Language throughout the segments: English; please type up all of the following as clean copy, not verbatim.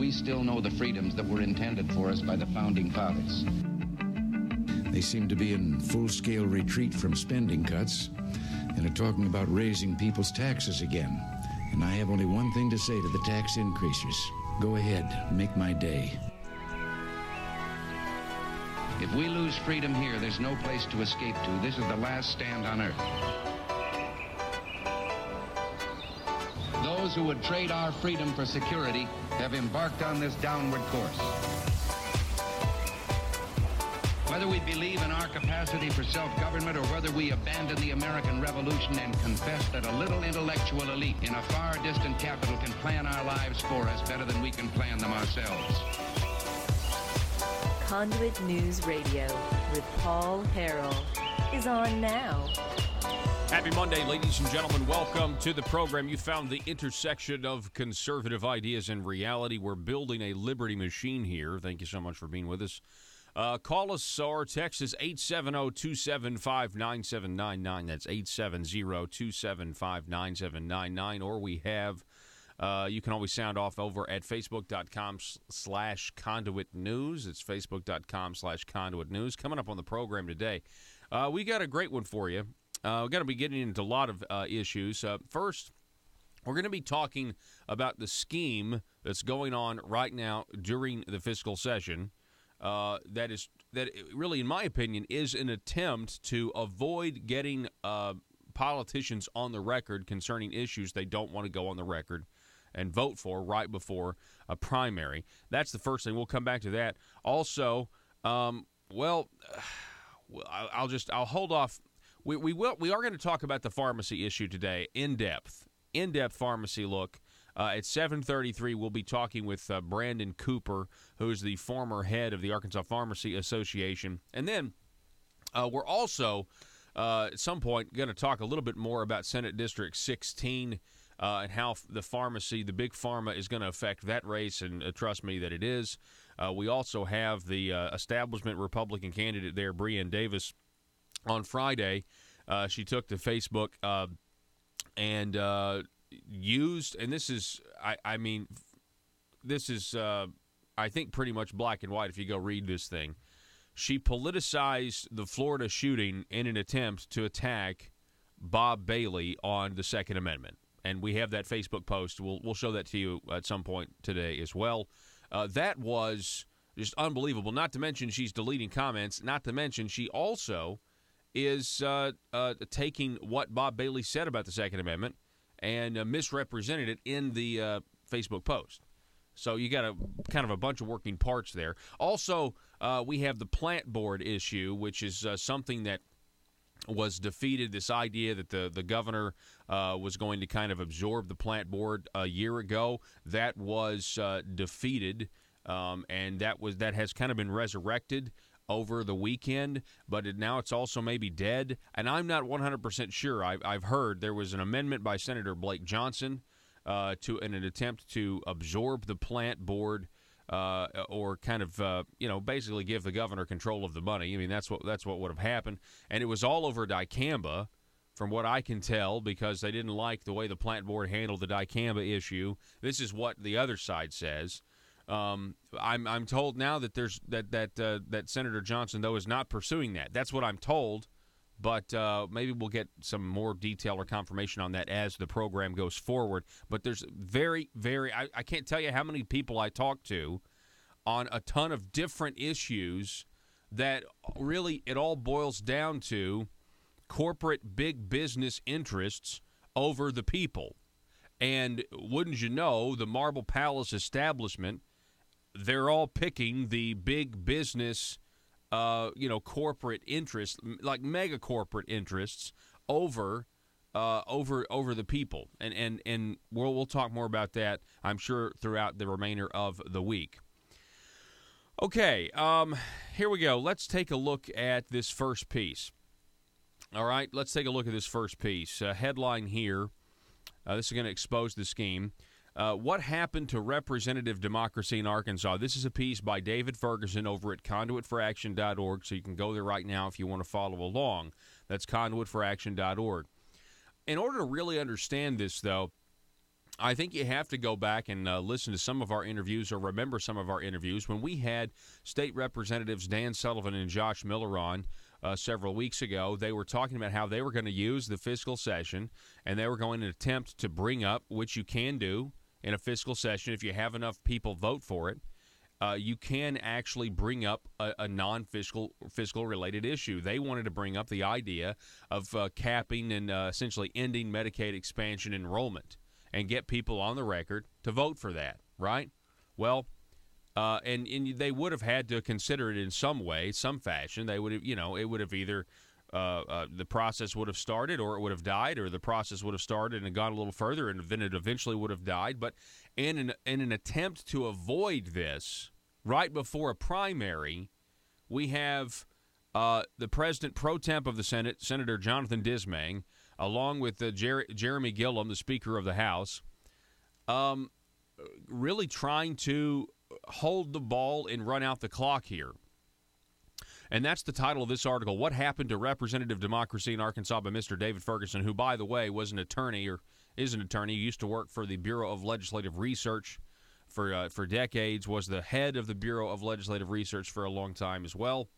we still know the freedoms that were intended for us by the Founding Fathers. They seem to be in full-scale retreat from spending cuts and are talking about raising people's taxes again. And I have only one thing to say to the tax increasers. Go ahead, make my day. If we lose freedom here, there's no place to escape to. This is the last stand on earth. Those who would trade our freedom for security have embarked on this downward course. Whether we believe in our capacity for self-government or whether we abandon the American Revolution and confess that a little intellectual elite in a far distant capital can plan our lives for us better than we can plan them ourselves. Conduit News Radio with Paul Harrell is on now. Happy Monday, ladies and gentlemen. Welcome to the program. You found the intersection of conservative ideas and reality. We're building a liberty machine here. Thank you so much for being with us. Call us or text us 870-275-9799. That's 870-275-9799. Or we have, you can always sound off over at facebook.com/conduit news. It's facebook.com/conduit news. Coming up on the program today, we got a great one for you. We're going to be getting into a lot of issues. First, we're going to be talking about the scheme that's going on right now during the fiscal session. That really, in my opinion, is an attempt to avoid getting politicians on the record concerning issues they don't want to go on the record and vote for right before a primary. That's the first thing. We'll come back to that. Also, I'll hold off. We are going to talk about the pharmacy issue today in depth pharmacy look. At 7:33, we'll be talking with Brandon Cooper, who's the former head of the Arkansas Pharmacy Association. And then we're also, at some point, going to talk a little bit more about Senate District 16 and how the pharmacy, the big pharma, is going to affect that race, and trust me that it is. We also have the establishment Republican candidate there, Breanne Davis. On Friday, she took to Facebook and used, and this is, I think, pretty much black and white if you go read this thing. She politicized the Florida shooting in an attempt to attack Bob Bailey on the Second Amendment. And we have that Facebook post. We'll show that to you at some point today as well. That was just unbelievable. Not to mention she's deleting comments. Not to mention she also is taking what Bob Bailey said about the Second Amendment and misrepresented it in the Facebook post. So you got kind of a bunch of working parts there. Also, we have the plant board issue, which is something that was defeated, this idea that the governor was going to kind of absorb the plant board a year ago. That was defeated, and that has kind of been resurrected over the weekend, but now it's also maybe dead. And I'm not 100% sure. I've heard there was an amendment by Senator Blake Johnson in an attempt to absorb the plant board or kind of basically give the governor control of the money. I mean, that's what would have happened. And it was all over dicamba, from what I can tell, because they didn't like the way the plant board handled the dicamba issue. This is what the other side says. I'm told now that that Senator Johnson, though, is not pursuing that. That's what I'm told, but maybe we'll get some more detail or confirmation on that as the program goes forward. But there's I can't tell you how many people I talk to on a ton of different issues that really it all boils down to corporate big business interests over the people. And wouldn't you know, the Marble Palace establishment, they're all picking the big business, corporate interests, like mega corporate interests, over the people. And we'll talk more about that, I'm sure, throughout the remainder of the week. Okay, here we go. Let's take a look at this first piece. All right, let's take a look at this first piece. Headline here. This is going to expose the scheme. What happened to representative democracy in Arkansas? This is a piece by David Ferguson over at conduitforaction.org, so you can go there right now if you want to follow along. That's conduitforaction.org. In order to really understand this, though, I think you have to go back and listen to some of our interviews or remember some of our interviews. When we had State Representatives Dan Sullivan and Josh Miller on several weeks ago, they were talking about how they were going to use the fiscal session and they were going to attempt to bring up, which you can do in a fiscal session if you have enough people vote for it, you can actually bring up a non-fiscal related issue. They wanted to bring up the idea of capping and essentially ending Medicaid expansion enrollment and get people on the record to vote for that, right? Well, and they would have had to consider it in some way, some fashion. They would have, it would have either the process would have started or it would have died, or the process would have started and gone a little further and then it eventually would have died. But in an attempt to avoid this, right before a primary, we have the president pro temp of the Senate, Senator Jonathan Dismang, along with Jeremy Gillum, the Speaker of the House, really trying to hold the ball and run out the clock here. And that's the title of this article, What Happened to Representative Democracy in Arkansas by Mr. David Ferguson, who, by the way, was an attorney or is an attorney. He used to work for the Bureau of Legislative Research for decades, was the head of the Bureau of Legislative Research for a long time as well.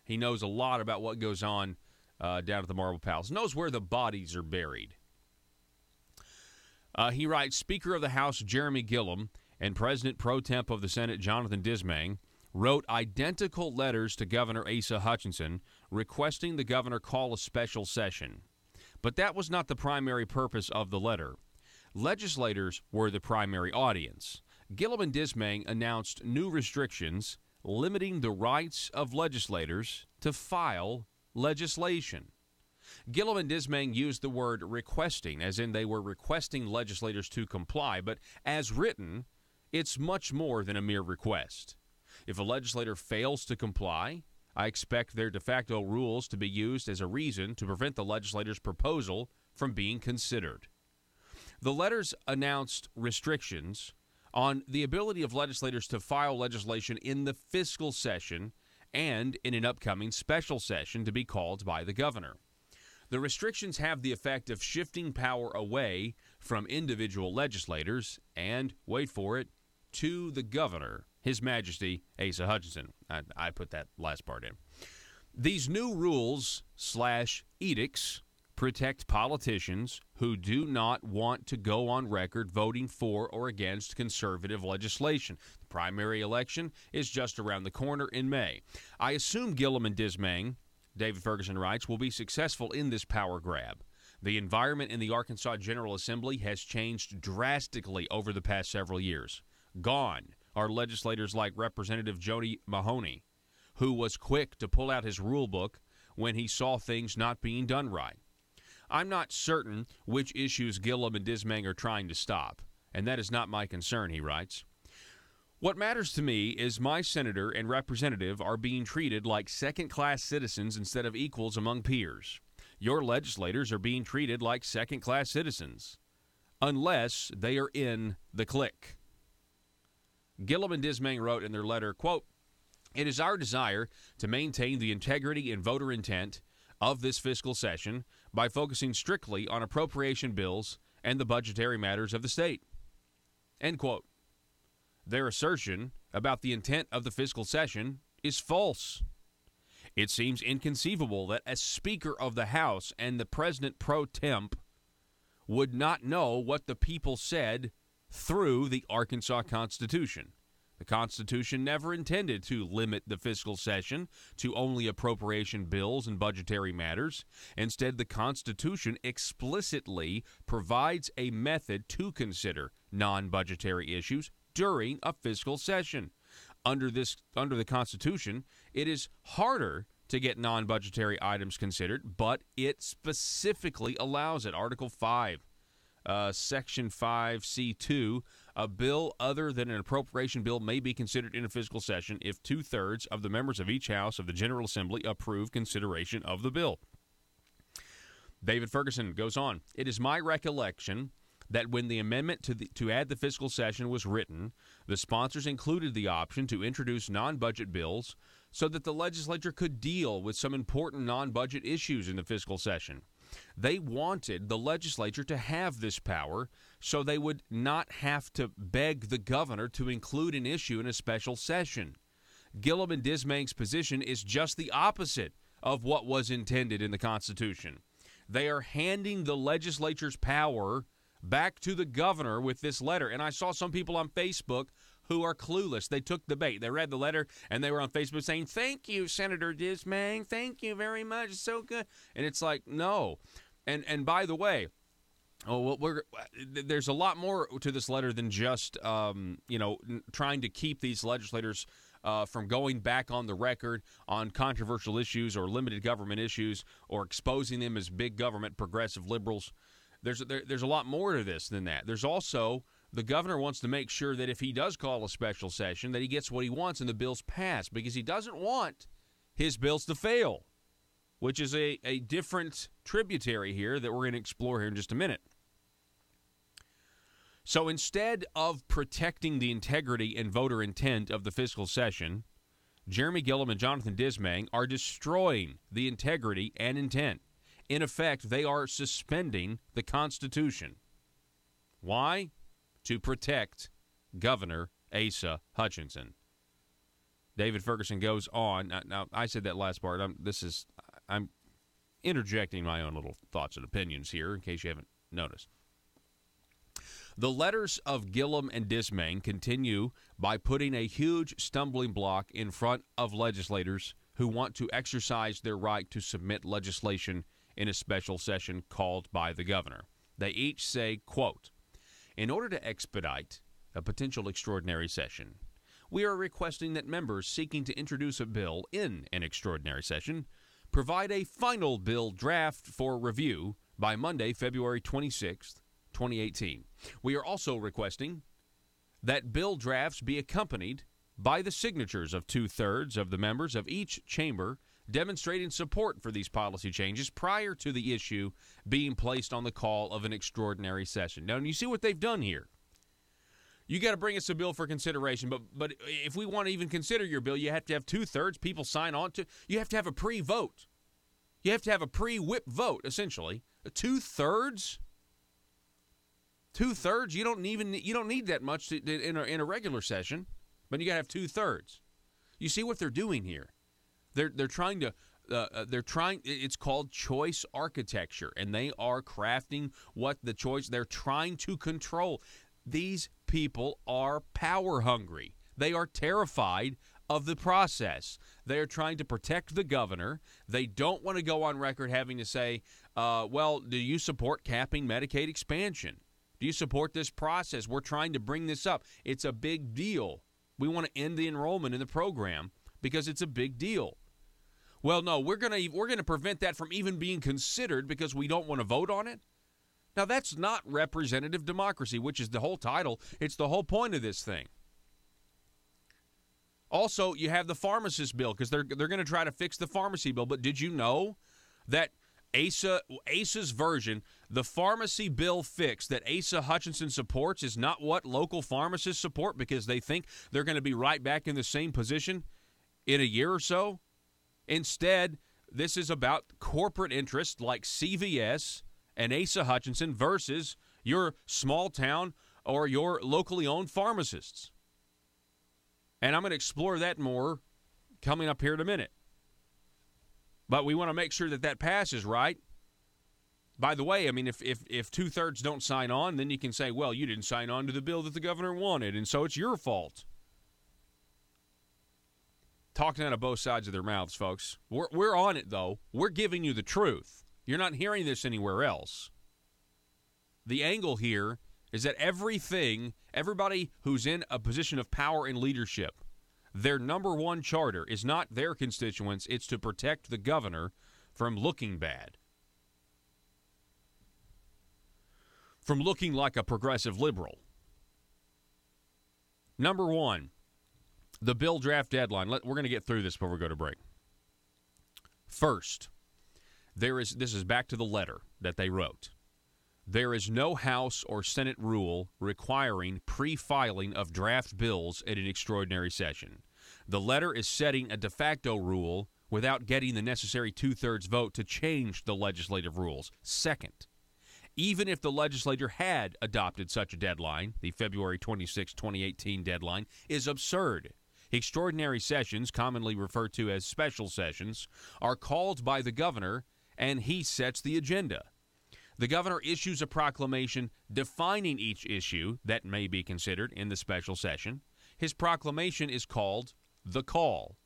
He knows a lot about what goes on down at the Marble Palace, knows where the bodies are buried. He writes, Speaker of the House Jeremy Gillum and President pro temp of the Senate Jonathan Dismang wrote identical letters to Governor Asa Hutchinson requesting the governor call a special session. But that was not the primary purpose of the letter. Legislators were the primary audience. Gillum and Dismang announced new restrictions limiting the rights of legislators to file legislation. Gillum and Dismang used the word requesting, as in they were requesting legislators to comply, but as written, it's much more than a mere request. If a legislator fails to comply, I expect their de facto rules to be used as a reason to prevent the legislator's proposal from being considered. The letters announced restrictions on the ability of legislators to file legislation in the fiscal session and in an upcoming special session to be called by the governor. The restrictions have the effect of shifting power away from individual legislators and, wait for it, to the governor, His Majesty Asa Hutchinson. I put that last part in. These new rules/edicts protect politicians who do not want to go on record voting for or against conservative legislation. The primary election is just around the corner in May. I assume Gillum and Dismang, David Ferguson writes, will be successful in this power grab. The environment in the Arkansas General Assembly has changed drastically over the past several years. Gone are legislators like Representative Jody Mahoney, who was quick to pull out his rule book when he saw things not being done right. I'm not certain which issues Gillum and Dismang are trying to stop, and that is not my concern, he writes. What matters to me is my senator and representative are being treated like second-class citizens instead of equals among peers. Your legislators are being treated like second-class citizens, unless they are in the clique. Gillum and Dismang wrote in their letter, quote, It is our desire to maintain the integrity and voter intent of this fiscal session by focusing strictly on appropriation bills and the budgetary matters of the state. End quote. Their assertion about the intent of the fiscal session is false. It seems inconceivable that a Speaker of the House and the President pro temp would not know what the people said through the Arkansas Constitution. The Constitution never intended to limit the fiscal session to only appropriation bills and budgetary matters. Instead, the Constitution explicitly provides a method to consider non-budgetary issues during a fiscal session. Under the Constitution, it is harder to get non-budgetary items considered, but it specifically allows it. Article 5, Section 5C2, a bill other than an appropriation bill may be considered in a fiscal session if 2/3 of the members of each house of the General Assembly approve consideration of the bill. David Ferguson goes on, It is my recollection that when the amendment to add the fiscal session was written, the sponsors included the option to introduce non-budget bills so that the legislature could deal with some important non-budget issues in the fiscal session. They wanted the legislature to have this power so they would not have to beg the governor to include an issue in a special session. Gillum and Dismang's position is just the opposite of what was intended in the Constitution. They are handing the legislature's power back to the governor with this letter. And I saw some people on Facebook who are clueless. They took the bait. They read the letter, and they were on Facebook saying, "Thank you, Senator Dismang. Thank you very much. It's so good." And it's like, no. And by the way, there's a lot more to this letter than just, trying to keep these legislators from going back on the record on controversial issues or limited government issues or exposing them as big government progressive liberals. There's a lot more to this than that. There's also the governor wants to make sure that if he does call a special session, that he gets what he wants and the bills pass, because he doesn't want his bills to fail, which is a different tributary here that we're going to explore here in just a minute. So instead of protecting the integrity and voter intent of the fiscal session, Jeremy Gillum and Jonathan Dismang are destroying the integrity and intent. In effect, they are suspending the Constitution. Why? To protect Governor Asa Hutchinson. David Ferguson goes on. Now, I said that last part. I'm interjecting my own little thoughts and opinions here in case you haven't noticed. The letters of Gillum and Dismang continue by putting a huge stumbling block in front of legislators who want to exercise their right to submit legislation in a special session called by the governor. They each say, quote, "In order to expedite a potential extraordinary session, we are requesting that members seeking to introduce a bill in an extraordinary session provide a final bill draft for review by Monday, February 26th, 2018. We are also requesting that bill drafts be accompanied by the signatures of 2/3 of the members of each chamber demonstrating support for these policy changes prior to the issue being placed on the call of an extraordinary session." Now, you see what they've done here. You got to bring us a bill for consideration, but if we want to even consider your bill, you have to have 2/3 people sign on to. You have to have a pre-vote. You have to have a pre-whip vote, essentially. 2/3. 2/3. You don't need that much in a regular session, but you got to have 2/3. You see what they're doing here? They're trying to. It's called choice architecture, and they are crafting what the choice. They're trying to control. These people are power hungry. They are terrified of the process. They are trying to protect the governor. They don't want to go on record having to say, well, do you support capping Medicaid expansion? Do you support this process? We're trying to bring this up. It's a big deal. We want to end the enrollment in the program because it's a big deal. Well, no, we're going to prevent that from even being considered because we don't want to vote on it. Now, that's not representative democracy, which is the whole title. It's the whole point of this thing. Also, you have the pharmacist bill because they're going to try to fix the pharmacy bill. But did you know that Asa's version, the pharmacy bill fix that Asa Hutchinson supports, is not what local pharmacists support because they think they're going to be right back in the same position in a year or so? Instead, this is about corporate interests like CVS and Asa Hutchinson versus your small town or your locally owned pharmacists. And I'm going to explore that more coming up here in a minute. But we want to make sure that passes, right? By the way, I mean, if 2/3 don't sign on, then you can say, well, you didn't sign on to the bill that the governor wanted, and so it's your fault. Talking out of both sides of their mouths, folks. We're on it, though. We're giving you the truth. You're not hearing this anywhere else. The angle here is that everybody who's in a position of power and leadership, their number one charter is not their constituents, it's to protect the governor from looking bad, from looking like a progressive liberal. Number one, the bill draft deadline. We're going to get through this before we go to break. First, this is back to the letter that they wrote. There is no House or Senate rule requiring pre-filing of draft bills at an extraordinary session. The letter is setting a de facto rule without getting the necessary two-thirds vote to change the legislative rules. Second, even if the legislature had adopted such a deadline, the February 26, 2018 deadline is absurd. Extraordinary sessions, commonly referred to as special sessions, are called by the governor, and he sets the agenda. The governor issues a proclamation defining each issue that may be considered in the special session. His proclamation is called the call,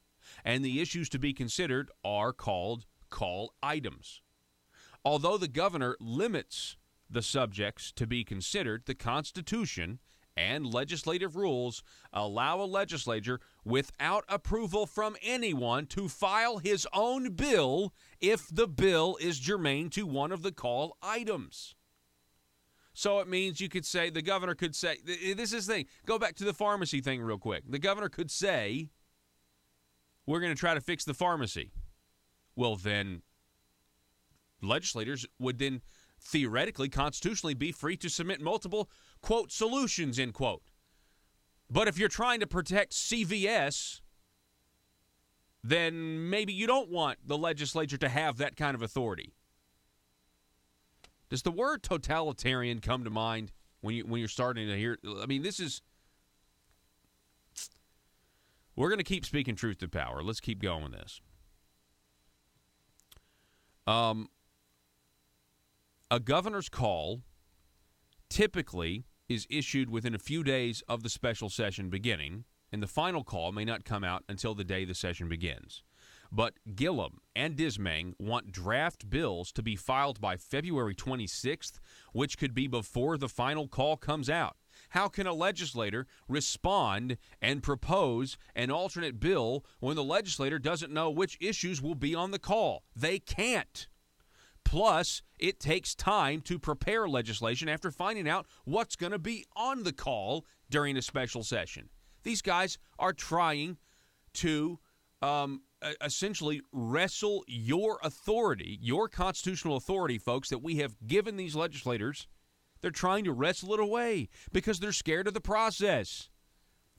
and the issues to be considered are called call items. Although the governor limits the subjects to be considered, the Constitution and legislative rules allow a legislature without approval from anyone to file his own bill if the bill is germane to one of the call items. So it means you could say, the governor could say, this is the thing, go back to the pharmacy thing real quick. The governor could say, we're going to try to fix the pharmacy. Well, then legislators would then theoretically, constitutionally, be free to submit multiple, quote, solutions, end quote. But if you're trying to protect CVS, then maybe you don't want the legislature to have that kind of authority. Does the word totalitarian come to mind when you're starting to hear? I mean, this is... We're going to keep speaking truth to power. Let's keep going with this. A governor's call typically is issued within a few days of the special session beginning, and the final call may not come out until the day the session begins. But Gillum and Dismang want draft bills to be filed by February 26th, which could be before the final call comes out. How can a legislator respond and propose an alternate bill when the legislator doesn't know which issues will be on the call? They can't. Plus, it takes time to prepare legislation after finding out what's going to be on the call during a special session. These guys are trying to essentially wrestle your authority, your constitutional authority, folks, that we have given these legislators. They're trying to wrestle it away because they're scared of the process.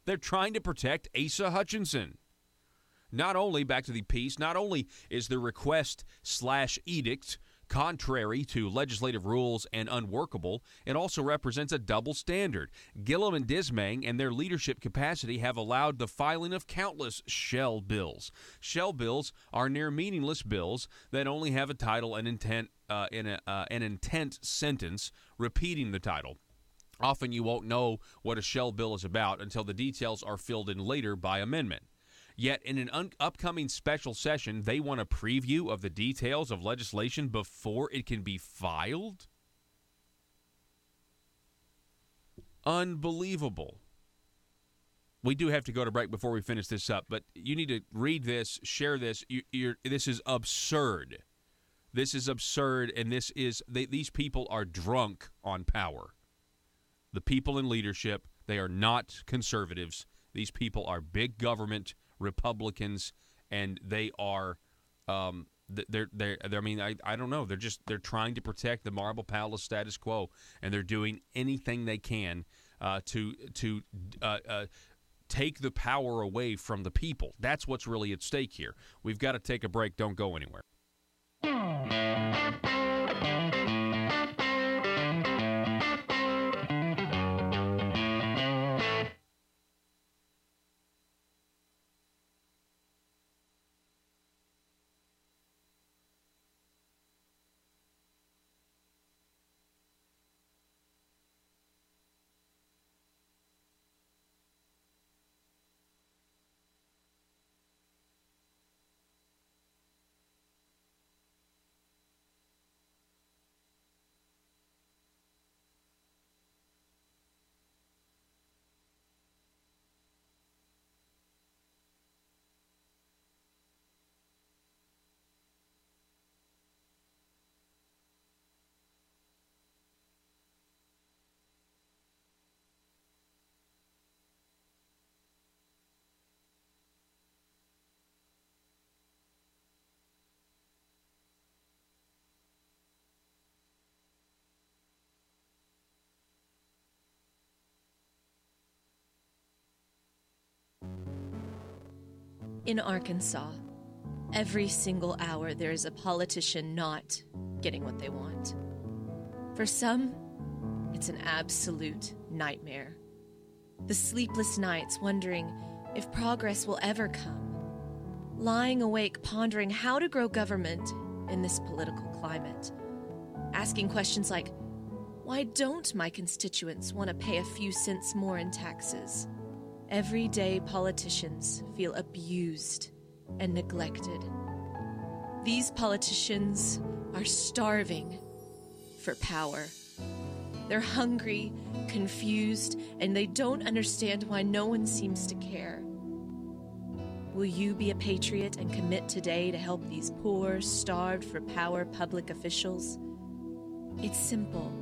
They're trying to protect Asa Hutchinson. Not only, back to the piece, not only is the request/edict contrary to legislative rules and unworkable, it also represents a double standard. Gillum and Dismang and their leadership capacity have allowed the filing of countless shell bills. Shell bills are near meaningless bills that only have a title and intent an intent sentence repeating the title. Often you won't know what a shell bill is about until the details are filled in later by amendment. Yet in an upcoming special session, they want a preview of the details of legislation before it can be filed? Unbelievable. We do have to go to break before we finish this up, but you need to read this, share this. This is absurd. This is absurd, and these people are drunk on power. The people in leadership, they are not conservatives. These people are big government Republicans, and they are I mean, I don't know. They're trying to protect the Marble Palace status quo, and they're doing anything they can to take the power away from the people. That's what's really at stake here. We've got to take a break. Don't go anywhere. In Arkansas, Every single hour, there is a politician not getting what they want. For some, it's an absolute nightmare. The sleepless nights wondering if progress will ever come. Lying awake pondering how to grow government in this political climate. Asking questions like, why don't my constituents want to pay a few cents more in taxes? Everyday politicians feel abused and neglected. These politicians are starving for power. They're hungry, confused, and they don't understand why no one seems to care. Will you be a patriot and commit today to help these poor, starved for power public officials? It's simple.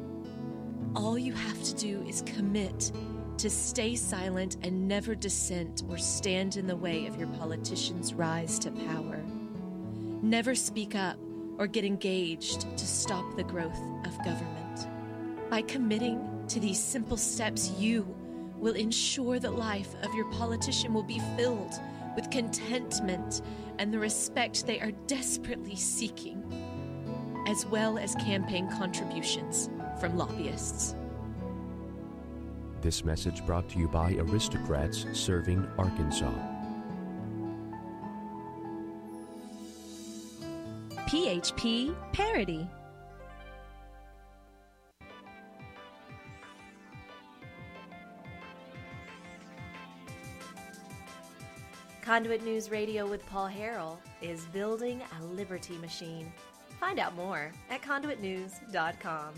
All you have to do is commit to stay silent and never dissent or stand in the way of your politicians' rise to power. Never speak up or get engaged to stop the growth of government. By committing to these simple steps, you will ensure that life of your politician will be filled with contentment and the respect they are desperately seeking, as well as campaign contributions from lobbyists. This message brought to you by Aristocrats Serving Arkansas. PHP Parody. Conduit News Radio with Paul Harrell is building a liberty machine. Find out more at conduitnews.com.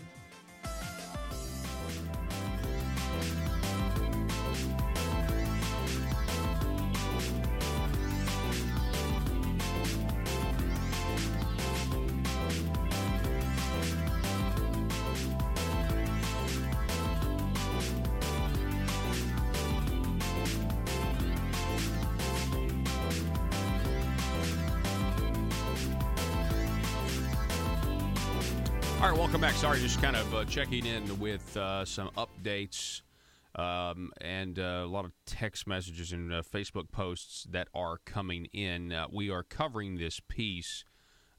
All right, welcome back. Sorry, just kind of checking in with some updates and a lot of text messages and Facebook posts that are coming in. We are covering this piece,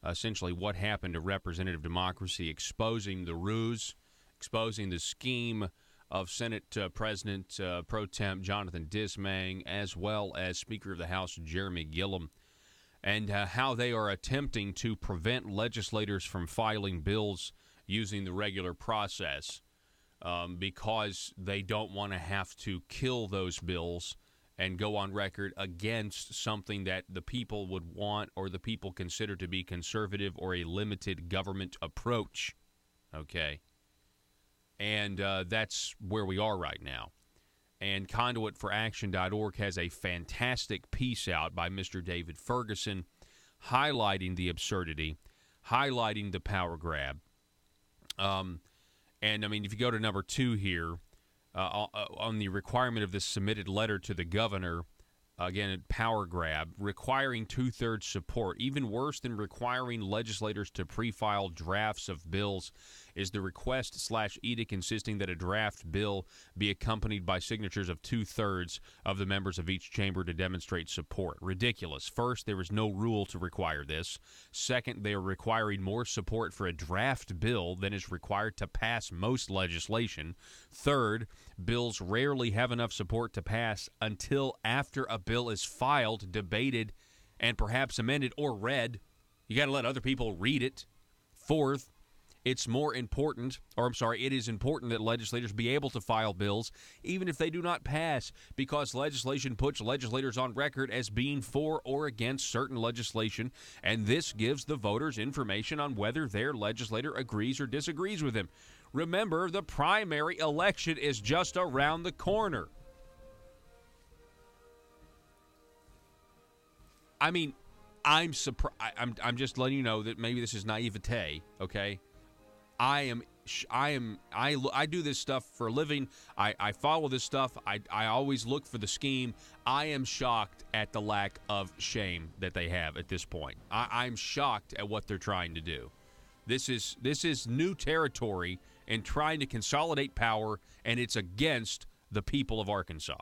essentially what happened to representative democracy, exposing the ruse, exposing the scheme of Senate President Pro Temp Jonathan Dismang, as well as Speaker of the House Jeremy Gillum, and how they are attempting to prevent legislators from filing bills using the regular process because they don't want to have to kill those bills and go on record against something that the people would want or the people consider to be conservative or a limited government approach. Okay? And that's where we are right now. And ConduitForAction.org has a fantastic piece out by Mr. David Ferguson highlighting the absurdity, highlighting the power grab. And, I mean, if you go to number 2 here, on the requirement of this submitted letter to the governor, again, power grab, requiring 2/3 support. Even worse than requiring legislators to pre-file drafts of bills is the request/edict insisting that a draft bill be accompanied by signatures of 2/3 of the members of each chamber to demonstrate support. Ridiculous. First, there is no rule to require this. Second, they are requiring more support for a draft bill than is required to pass most legislation. Third, bills rarely have enough support to pass until after a bill is filed, debated, and perhaps amended or read. You got to let other people read it. Fourth, it is important that legislators be able to file bills even if they do not pass, because legislation puts legislators on record as being for or against certain legislation, and this gives the voters information on whether their legislator agrees or disagrees with him. Remember, the primary election is just around the corner. I mean, I'm surprised. I'm just letting you know that maybe this is naivete, okay? I do this stuff for a living. I follow this stuff. I always look for the scheme. I am shocked at the lack of shame that they have at this point. I'm shocked at what they're trying to do. This is new territory in trying to consolidate power, and it's against the people of Arkansas.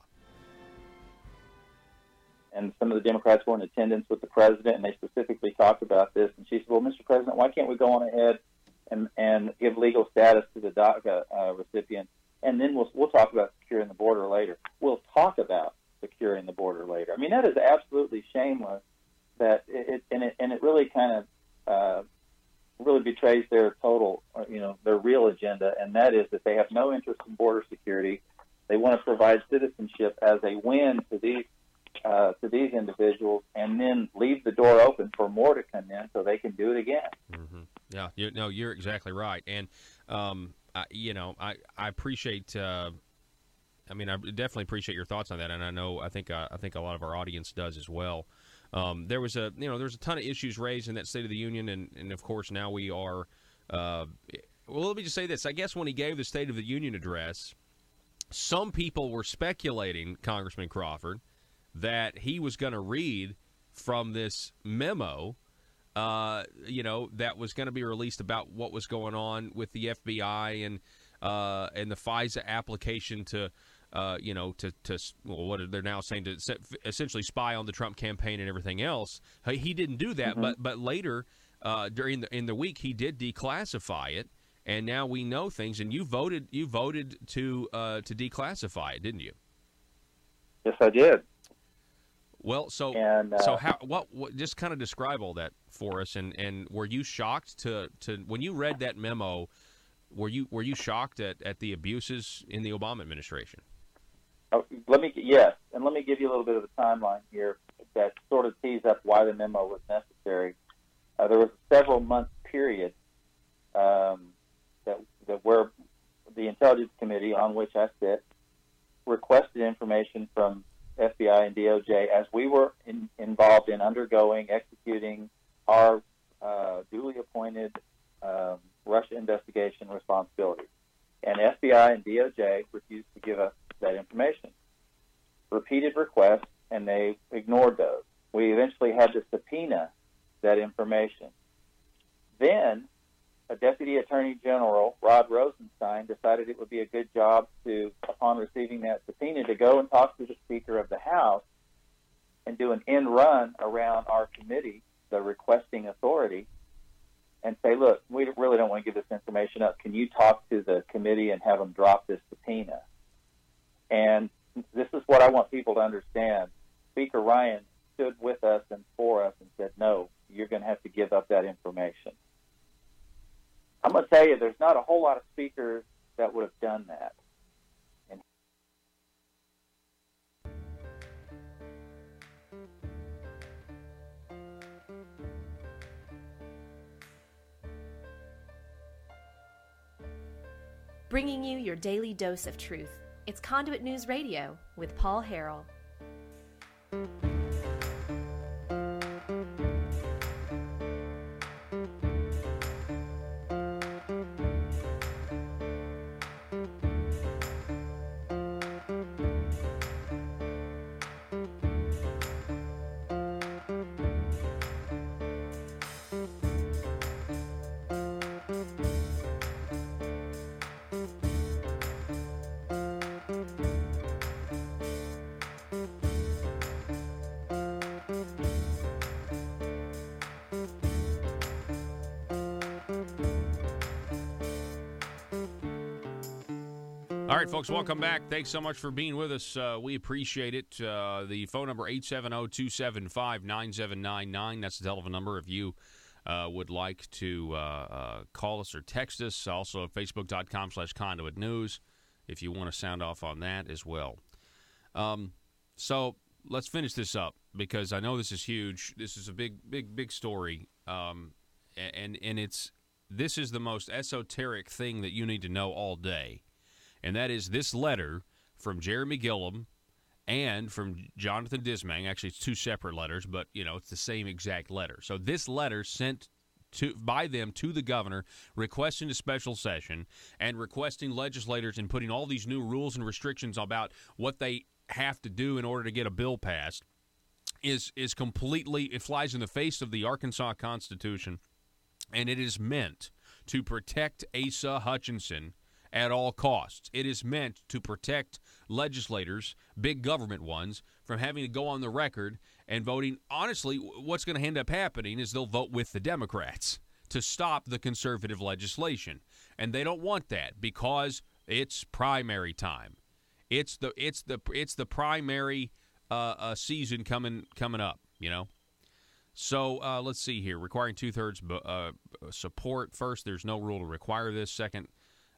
and some of the Democrats were in attendance with the president, and they specifically talked about this. And she said, well, Mr. President, why can't we go on ahead and give legal status to the DACA recipient, and then we'll talk about securing the border later. We'll talk about securing the border later. I mean, that is absolutely shameless. That it really kind of really betrays their total, their real agenda, and that is that they have no interest in border security. They want to provide citizenship as a win to these individuals, and then leave the door open for more to come in so they can do it again. Mm-hmm. Yeah, you're exactly right, and I appreciate. I definitely appreciate your thoughts on that, and I think a lot of our audience does as well. There was a ton of issues raised in that State of the Union, and of course now we are. Well, let me just say this. I guess when he gave the State of the Union address, some people were speculating, Congressman Crawford, that he was going to read from this memo, that was going to be released about what was going on with the FBI and the FISA application to what they're now saying, to essentially spy on the Trump campaign and everything else. He didn't do that, but later in the week he did declassify it, and now we know things. And you voted to declassify it, didn't you? Yes, I did. Well, so how what just kind of describe all that for us, and were you shocked to when you read that memo? Were you shocked at the abuses in the Obama administration? Let me give you a little bit of a timeline here that sort of tees up why the memo was necessary. There was a several month period that where the Intelligence Committee, on which I sit, requested information from FBI and DOJ as we were involved in executing our duly appointed Russia investigation responsibilities. And FBI and DOJ refused to give us that information. Repeated requests, and they ignored those. We eventually had to subpoena that information. Then, a Deputy Attorney General, Rod Rosenstein, decided it would be a good job to, upon receiving that subpoena, to go and talk to the Speaker of the House and do an end run around our committee, the requesting authority, and say, look, we really don't want to give this information up. Can you talk to the committee and have them drop this subpoena? And this is what I want people to understand. Speaker Ryan stood with us and for us and said, no, you're going to have to give up that information. I'm going to tell you, there's not a whole lot of speakers that would have done that. Bringing you your daily dose of truth. It's Conduit News Radio with Paul Harrell. All right, folks, welcome back. Thanks so much for being with us. We appreciate it. The phone number, 870-275-9799. That's the telephone number if you would like to call us or text us. Also at facebook.com/Conduit News if you want to sound off on that as well. So let's finish this up because I know this is huge. This is a big story. And this is the most esoteric thing that you need to know all day. And that is this letter from Jeremy Gillum and from Jonathan Dismang. Actually, it's two separate letters, but, it's the same exact letter. So this letter sent by them to the governor requesting a special session and requesting legislators and putting all these new rules and restrictions about what they have to do in order to get a bill passed is completely, it flies in the face of the Arkansas Constitution, and it is meant to protect Asa Hutchinson at all costs. It is meant to protect legislators, big government ones, from having to go on the record and voting. Honestly, what's going to end up happening is they'll vote with the Democrats to stop the conservative legislation. And they don't want that because it's primary time. It's the primary season coming up, you know. So let's see here. Requiring 2/3 support. First, there's no rule to require this. Second,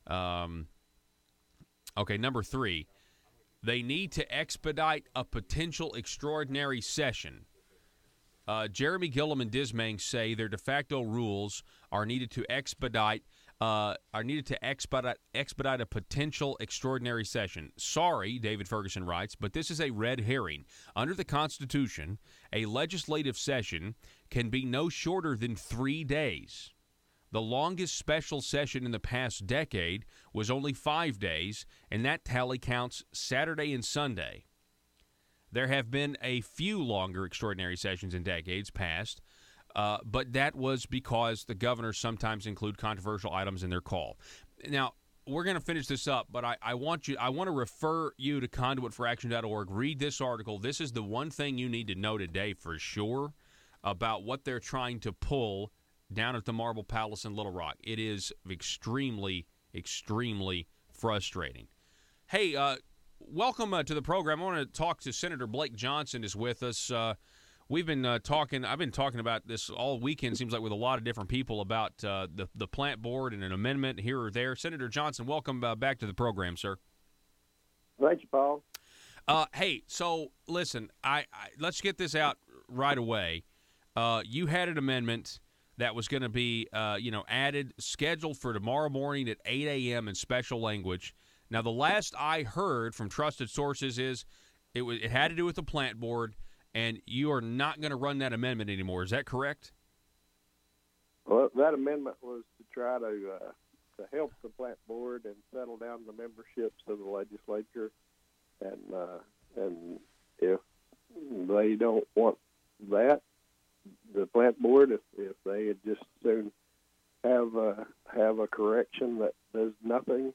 okay, number 3, they need to expedite a potential extraordinary session. Jeremy Gillum and Dismang say their de facto rules are needed to expedite a potential extraordinary session. Sorry, David Ferguson writes, but this is a red herring. Under the Constitution, a legislative session can be no shorter than 3 days. The longest special session in the past decade was only 5 days, and that tally counts Saturday and Sunday. There have been a few longer extraordinary sessions in decades past, but that was because the governors sometimes include controversial items in their call. Now, we're going to finish this up, but I want to refer you to conduitforaction.org. Read this article. This is the one thing you need to know today for sure about what they're trying to pull down at the Marble Palace in Little Rock. It is extremely, extremely frustrating. Hey, welcome to the program. I want to talk to Senator Blake Johnson is with us. We've been talking. I've been talking about this all weekend. Seems like with a lot of different people about the plant board and an amendment here or there. Senator Johnson, welcome back to the program, sir. Thank you, Paul. Hey, so listen. Let's get this out right away. You had an amendment that was going to be added, scheduled for tomorrow morning at 8 a.m. in special language. Now, the last I heard from trusted sources is it had to do with the plant board, and you are not going to run that amendment anymore. Is that correct? Well, that amendment was to try to help the plant board and settle down the memberships of the legislature, and if they don't want that, the plant board, if they had just soon have a correction that does nothing,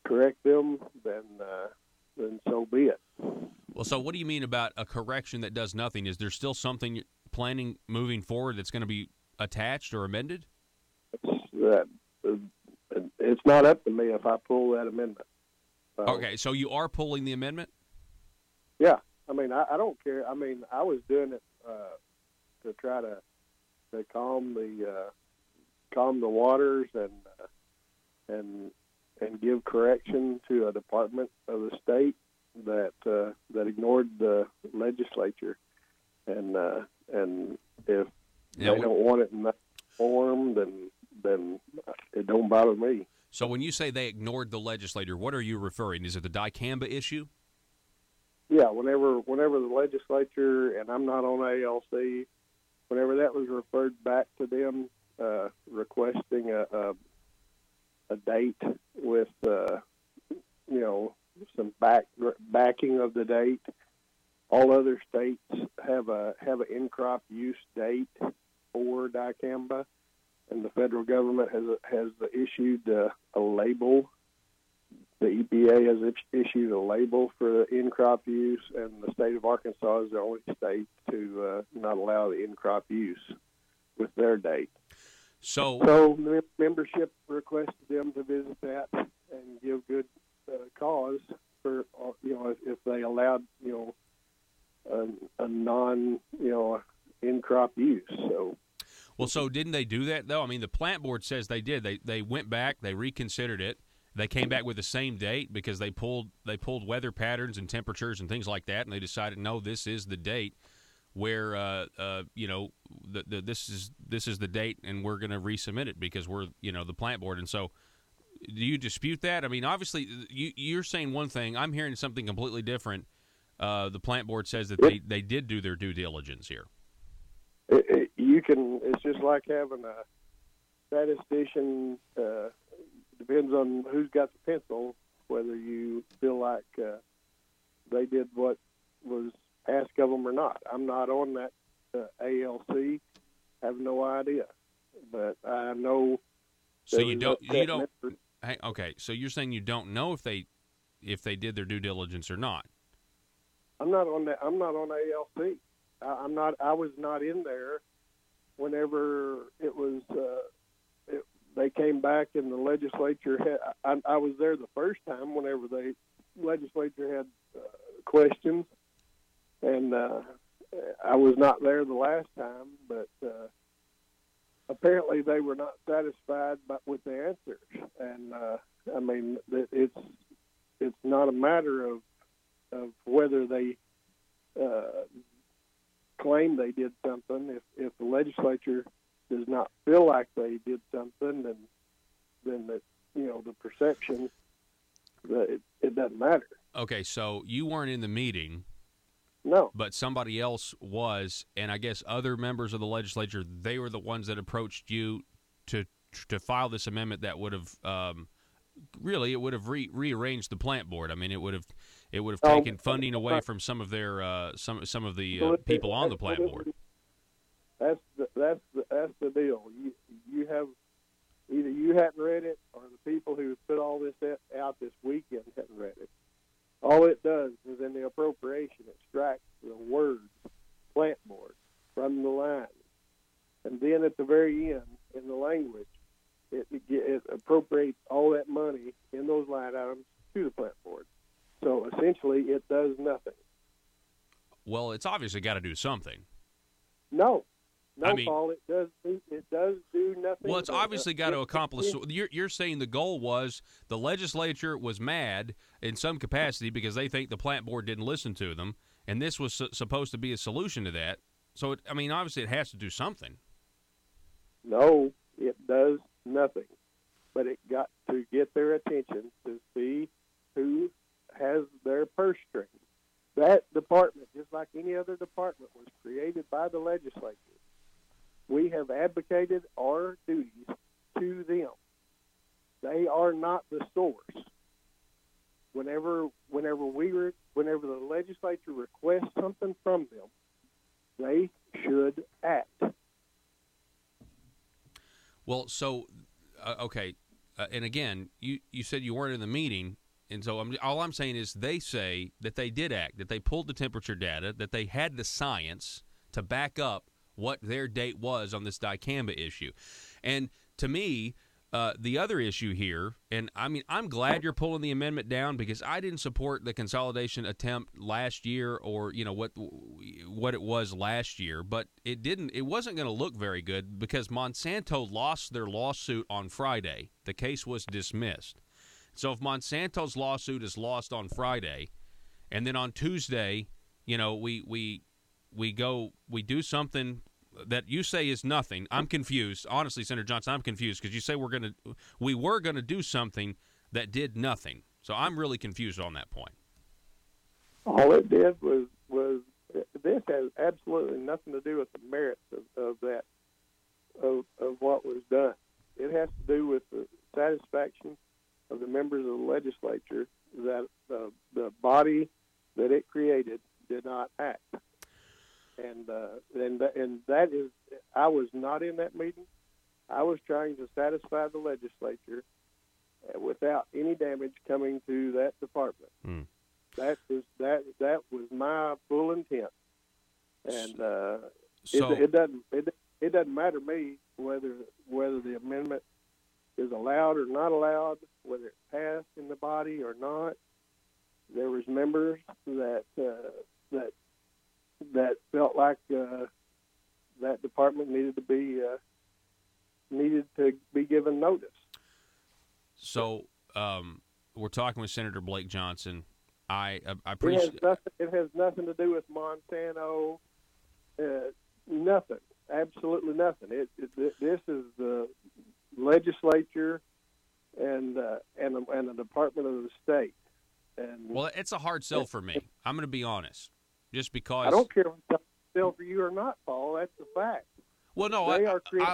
correct them, then so be it. Well, so what do you mean about a correction that does nothing? Is there still something you're planning moving forward that's going to be attached or amended? It's not up to me if I pull that amendment. Okay, so you are pulling the amendment? Yeah. I mean, I don't care. I mean, I was doing it to try to calm the waters and give correction to a department of the state that ignored the legislature, and if they don't want it in that form, then it don't bother me. So when you say they ignored the legislature, what are you referring? Is it the dicamba issue? Yeah, whenever the legislature, and I'm not on ALC, whenever that was referred back to them, requesting a date with some backing of the date. All other states have an in-crop use date for dicamba, and the federal government has issued a label. The EPA has issued a label for in-crop use, and the state of Arkansas is the only state to not allow the in-crop use with their date. So the membership requested them to visit that and give good cause for if they allowed a non in-crop use. So didn't they do that though? I mean, the plant board says they did. They went back, they reconsidered it. They came back with the same date because they pulled weather patterns and temperatures and things like that, and they decided no, this is the date where this is the date, and we're going to resubmit it because we're the plant board. And so, do you dispute that? I mean, obviously, you're saying one thing. I'm hearing something completely different. The plant board says that they did do their due diligence here. It's just like having a statistician. Depends on who's got the pencil, whether you feel like they did what was asked of them or not. I'm not on that ALC. Have no idea, but I know. So you don't. Okay, so you're saying you don't know if they did their due diligence or not? I'm not on that. I'm not on ALC. I was not in there whenever it was. They came back and the legislature had. I was there the first time whenever the legislature had questions, and I was not there the last time. But apparently they were not satisfied with the answers, and I mean it's not a matter of whether they claim they did something. If the legislature does not feel like they did something, then the perception that it doesn't matter. Okay, so you weren't in the meeting. No. But somebody else was, and I guess other members of the legislature, they were the ones that approached you to file this amendment that would have really it would have rearranged the plant board. I mean, it would have taken funding away from some of their some of the people on the plant board. That's the deal. You have either you hadn't read it or the people who put all this out this weekend hadn't read it. All it does is in the appropriation it strikes the words plant board from the line, and then at the very end in the language it appropriates all that money in those line items to the plant board. So essentially it does nothing. Well, it's obviously got to do something. No, I mean, Paul, it does do nothing. Well, it's obviously got to accomplish. You're saying the goal was the legislature was mad in some capacity because they think the plant board didn't listen to them, and this was supposed to be a solution to that. So, obviously it has to do something. No, it does nothing. But it got to get their attention to see who has their purse strings. That department, just like any other department, was created by the legislature. We have advocated our duties to them. They are not the source. Whenever the legislature requests something from them, they should act. Well, so okay, and again, you said you weren't in the meeting, and so all I'm saying is they say that they did act, that they pulled the temperature data, that they had the science to back up what their date was on this dicamba issue. And to me, the other issue here, and I'm glad you're pulling the amendment down because I didn't support the consolidation attempt last year or what it was last year, but it wasn't going to look very good because Monsanto lost their lawsuit on Friday. The case was dismissed. So if Monsanto's lawsuit is lost on Friday, and then on Tuesday, we do something that you say is nothing. I'm confused. Honestly, Senator Johnson, I'm confused because you say we were going to do something that did nothing. So I'm really confused on that point. All it did was this has absolutely nothing to do with the merits of what was done. It has to do with the satisfaction of the members of the legislature that the body that it created did not act. And that is, I was not in that meeting. I was trying to satisfy the legislature without any damage coming to that department. That was my full intent. And it doesn't matter to me whether the amendment is allowed or not allowed, whether it passed in the body or not. There was members that felt like that department needed to be given notice. So we're talking with Senator Blake Johnson. I appreciate it has nothing to do with Monsanto. Nothing, absolutely nothing. This is the legislature and the Department of the State. And well, it's a hard sell for me. I'm going to be honest. Just because I don't care if it's still for you or not, Paul. That's the fact. Well, no,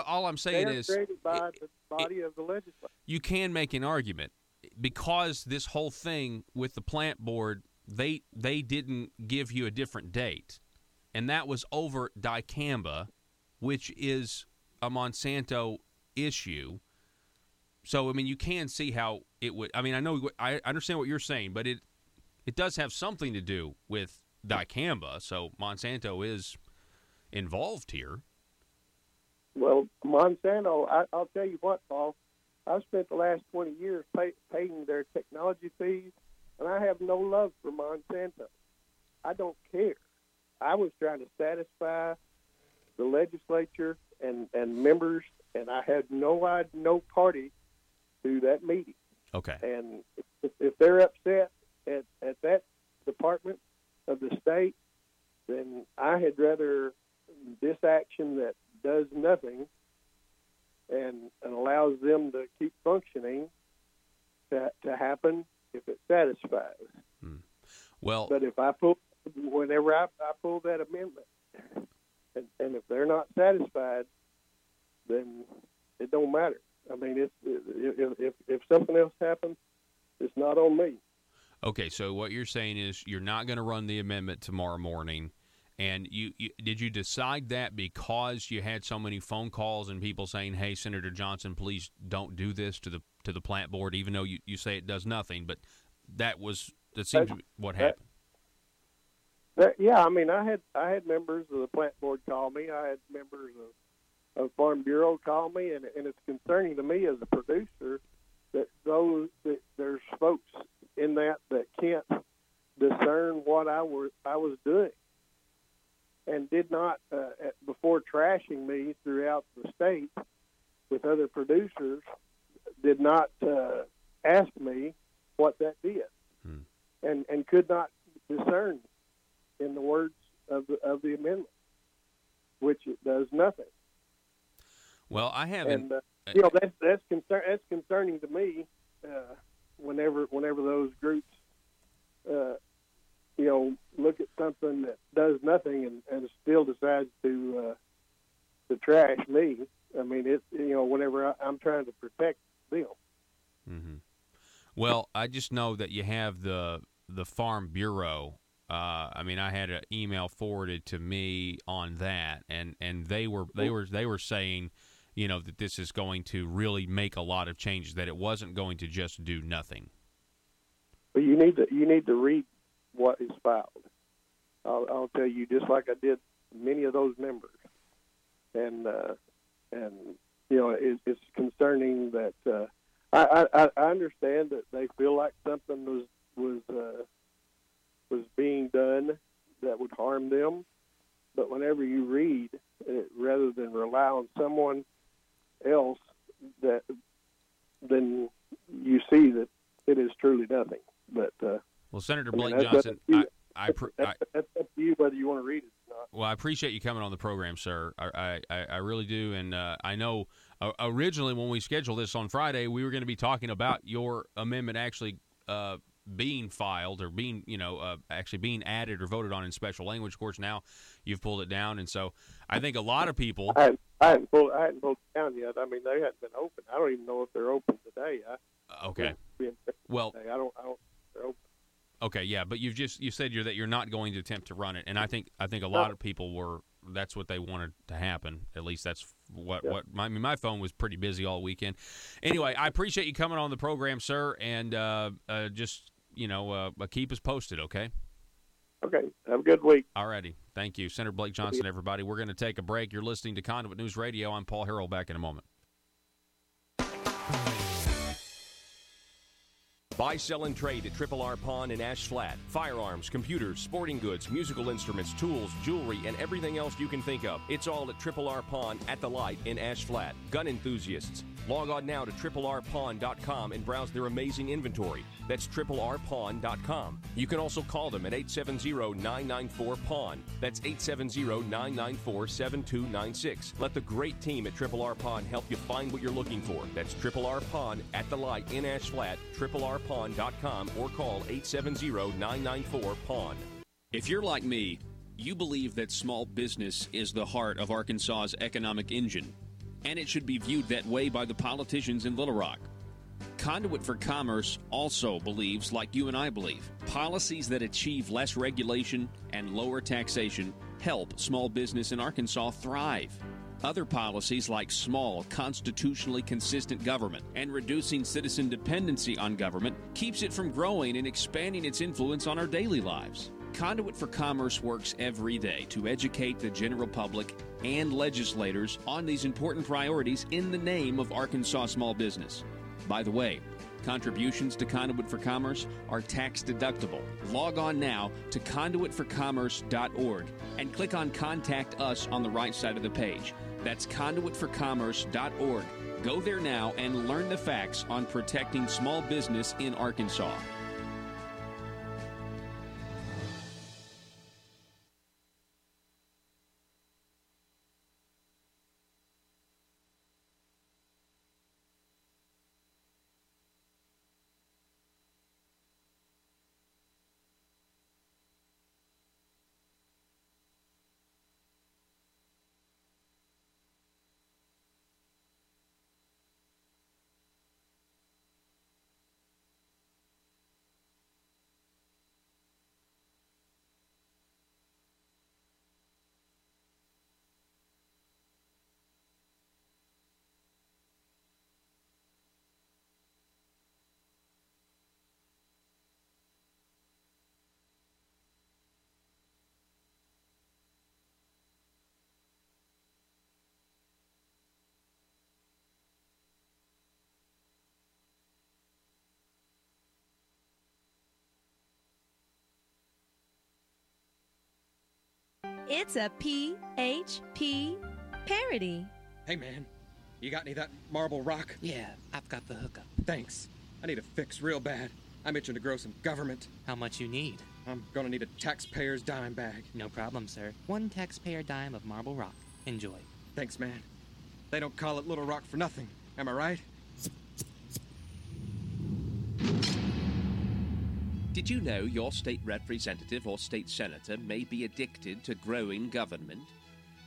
all I'm saying is created by the body of the legislature. You can make an argument because this whole thing with the plant board, they didn't give you a different date, and that was over dicamba, which is a Monsanto issue. So, I mean, you can see how it would. I mean, I understand what you're saying, but it does have something to do with dicamba. So Monsanto is involved here. Well, Monsanto, I'll tell you what, Paul. I've spent the last 20 years paying their technology fees, and I have no love for Monsanto. I don't care. I was trying to satisfy the legislature and members, and I had no party to that meeting. Okay. And if they're upset at that department of the state, then I had rather this action that does nothing and allows them to keep functioning to happen if it satisfies. Well, but if whenever I pull that amendment, and if they're not satisfied, then it don't matter. I mean, if something else happens, it's not on me. Okay, so what you're saying is you're not going to run the amendment tomorrow morning, and did you decide that because you had so many phone calls and people saying, "Hey, Senator Johnson, please don't do this to the plant board," even though you say it does nothing, but that seems to be what happened. Yeah, I mean, I had members of the plant board call me. I had members of Farm Bureau call me, and it's concerning to me as a producer that there's folks in that can't discern what I was doing, and did not before trashing me throughout the state with other producers, did not ask me what that did, and could not discern in the words of the amendment, which it does nothing. Well, I haven't. And that's concerning to me. Whenever those groups, look at something that does nothing and still decides to trash me. I mean, whenever I'm trying to protect them. Mm-hmm. Well, I just know that you have the Farm Bureau. I mean, I had an email forwarded to me on that, and they were saying, that this is going to really make a lot of changes, that it wasn't going to just do nothing. But you need to read what is filed. I'll tell you, just like I did many of those members, and it's concerning that I understand that they feel like something was being done that would harm them, but whenever you read it, rather than rely on someone else, then you see that it is truly nothing. But well, Senator Blake Johnson, that's up to you whether you want to read it or not. Well, I appreciate you coming on the program, sir. I really do, and I know originally when we scheduled this on Friday, we were going to be talking about your amendment actually being filed or being, actually being added or voted on in special language. Of course, now you've pulled it down, and so I think a lot of people. I hadn't pulled it down yet. I mean, they hadn't been open. I don't even know if they're open today. Okay. Well, I don't. They're open. Okay, yeah, but you said that you're not going to attempt to run it, and I think a lot of people were. That's what they wanted to happen. At least that's what my phone was pretty busy all weekend. Anyway, I appreciate you coming on the program, sir, and just keep us posted, okay? Okay. Have a good week. All righty. Thank you, Senator Blake Johnson. Everybody, we're going to take a break. You're listening to Conduit News Radio. I'm Paul Harrell. Back in a moment. Buy, sell, and trade at Triple R Pawn in Ash Flat. Firearms, computers, sporting goods, musical instruments, tools, jewelry, and everything else you can think of. It's all at Triple R Pawn at the Light in Ash Flat. Gun enthusiasts, log on now to TripleRPawn.com and browse their amazing inventory. That's TripleRPawn.com. You can also call them at 870-994-PAWN. That's 870-994-7296. Let the great team at Triple R Pawn help you find what you're looking for. That's Triple R Pawn at the Light in Ash Flat, TripleRPawn.com, or call 870-994-PAWN. If you're like me, you believe that small business is the heart of Arkansas's economic engine, and it should be viewed that way by the politicians in Little Rock. Conduit for Commerce also believes, like you and I believe, policies that achieve less regulation and lower taxation help small business in Arkansas thrive. Other policies like small, constitutionally consistent government and reducing citizen dependency on government keeps it from growing and expanding its influence on our daily lives. Conduit for Commerce works every day to educate the general public and legislators on these important priorities in the name of Arkansas small business. By the way, contributions to Conduit for Commerce are tax deductible. Log on now to conduitforcommerce.org and click on Contact Us on the right side of the page. That's conduitforcommerce.org. Go there now and learn the facts on protecting small business in Arkansas. It's a PHP parody. Hey, man, you got any of that marble rock? Yeah, I've got the hookup. Thanks. I need a fix real bad. I'm itching to grow some government. How much you need? I'm gonna need a taxpayer's dime bag. No problem, sir. 1 taxpayer dime of marble rock. Enjoy. Thanks, man. They don't call it Little Rock for nothing. Am I right? Did you know your state representative or state senator may be addicted to growing government?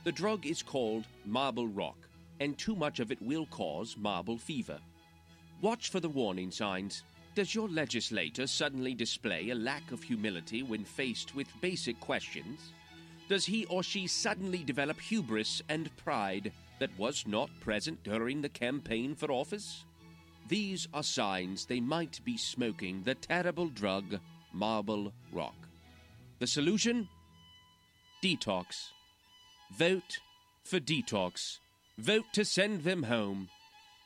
The drug is called marble rock, and too much of it will cause marble fever. Watch for the warning signs. Does your legislator suddenly display a lack of humility when faced with basic questions? Does he or she suddenly develop hubris and pride that was not present during the campaign for office? These are signs they might be smoking the terrible drug, marble rock. The solution? Detox. Vote for detox. Vote to send them home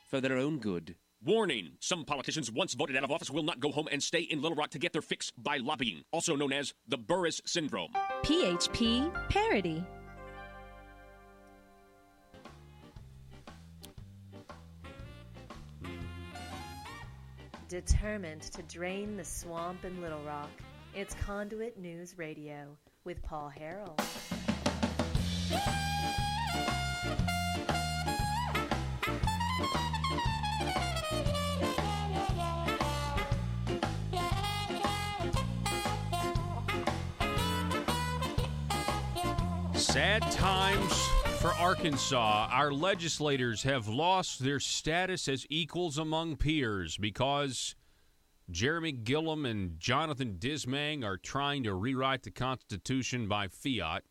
for their own good. Warning! Some politicians once voted out of office will not go home and stay in Little Rock to get their fix by lobbying, also known as the Burris Syndrome. PHP parody. Determined to drain the swamp in Little Rock, it's Conduit News Radio with Paul Harrell. Sad times for Arkansas. Our legislators have lost their status as equals among peers because Jeremy Gillum and Jonathan Dismang are trying to rewrite the Constitution by fiat.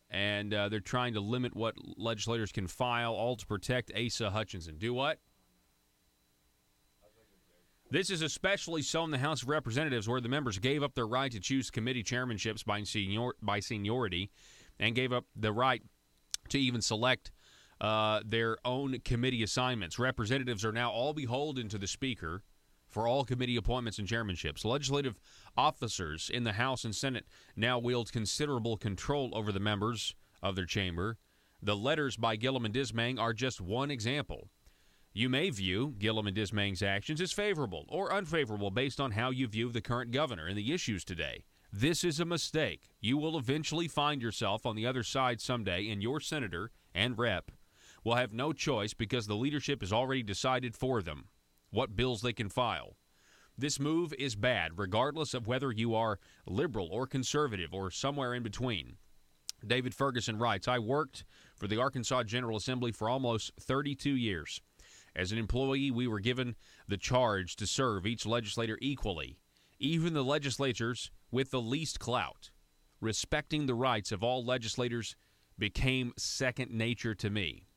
And they're trying to limit what legislators can file, all to protect Asa Hutchinson. Do what? This is especially so in the House of Representatives, where the members gave up their right to choose committee chairmanships by seniority and gave up the right to even select their own committee assignments. Representatives are now all beholden to the Speaker for all committee appointments and chairmanships. Legislative officers in the House and Senate now wield considerable control over the members of their chamber. The letters by Gillum and Dismang are just one example. You may view Gillum and Dismang's actions as favorable or unfavorable based on how you view the current governor and the issues today. This is a mistake. You will eventually find yourself on the other side someday, and your senator and rep will have no choice because the leadership has already decided for them what bills they can file. This move is bad, regardless of whether you are liberal or conservative or somewhere in between. David Ferguson writes, I worked for the Arkansas General Assembly for almost 32 years. As an employee, we were given the charge to serve each legislator equally, even the legislators with the least clout. Respecting the rights of all legislators became second nature to me.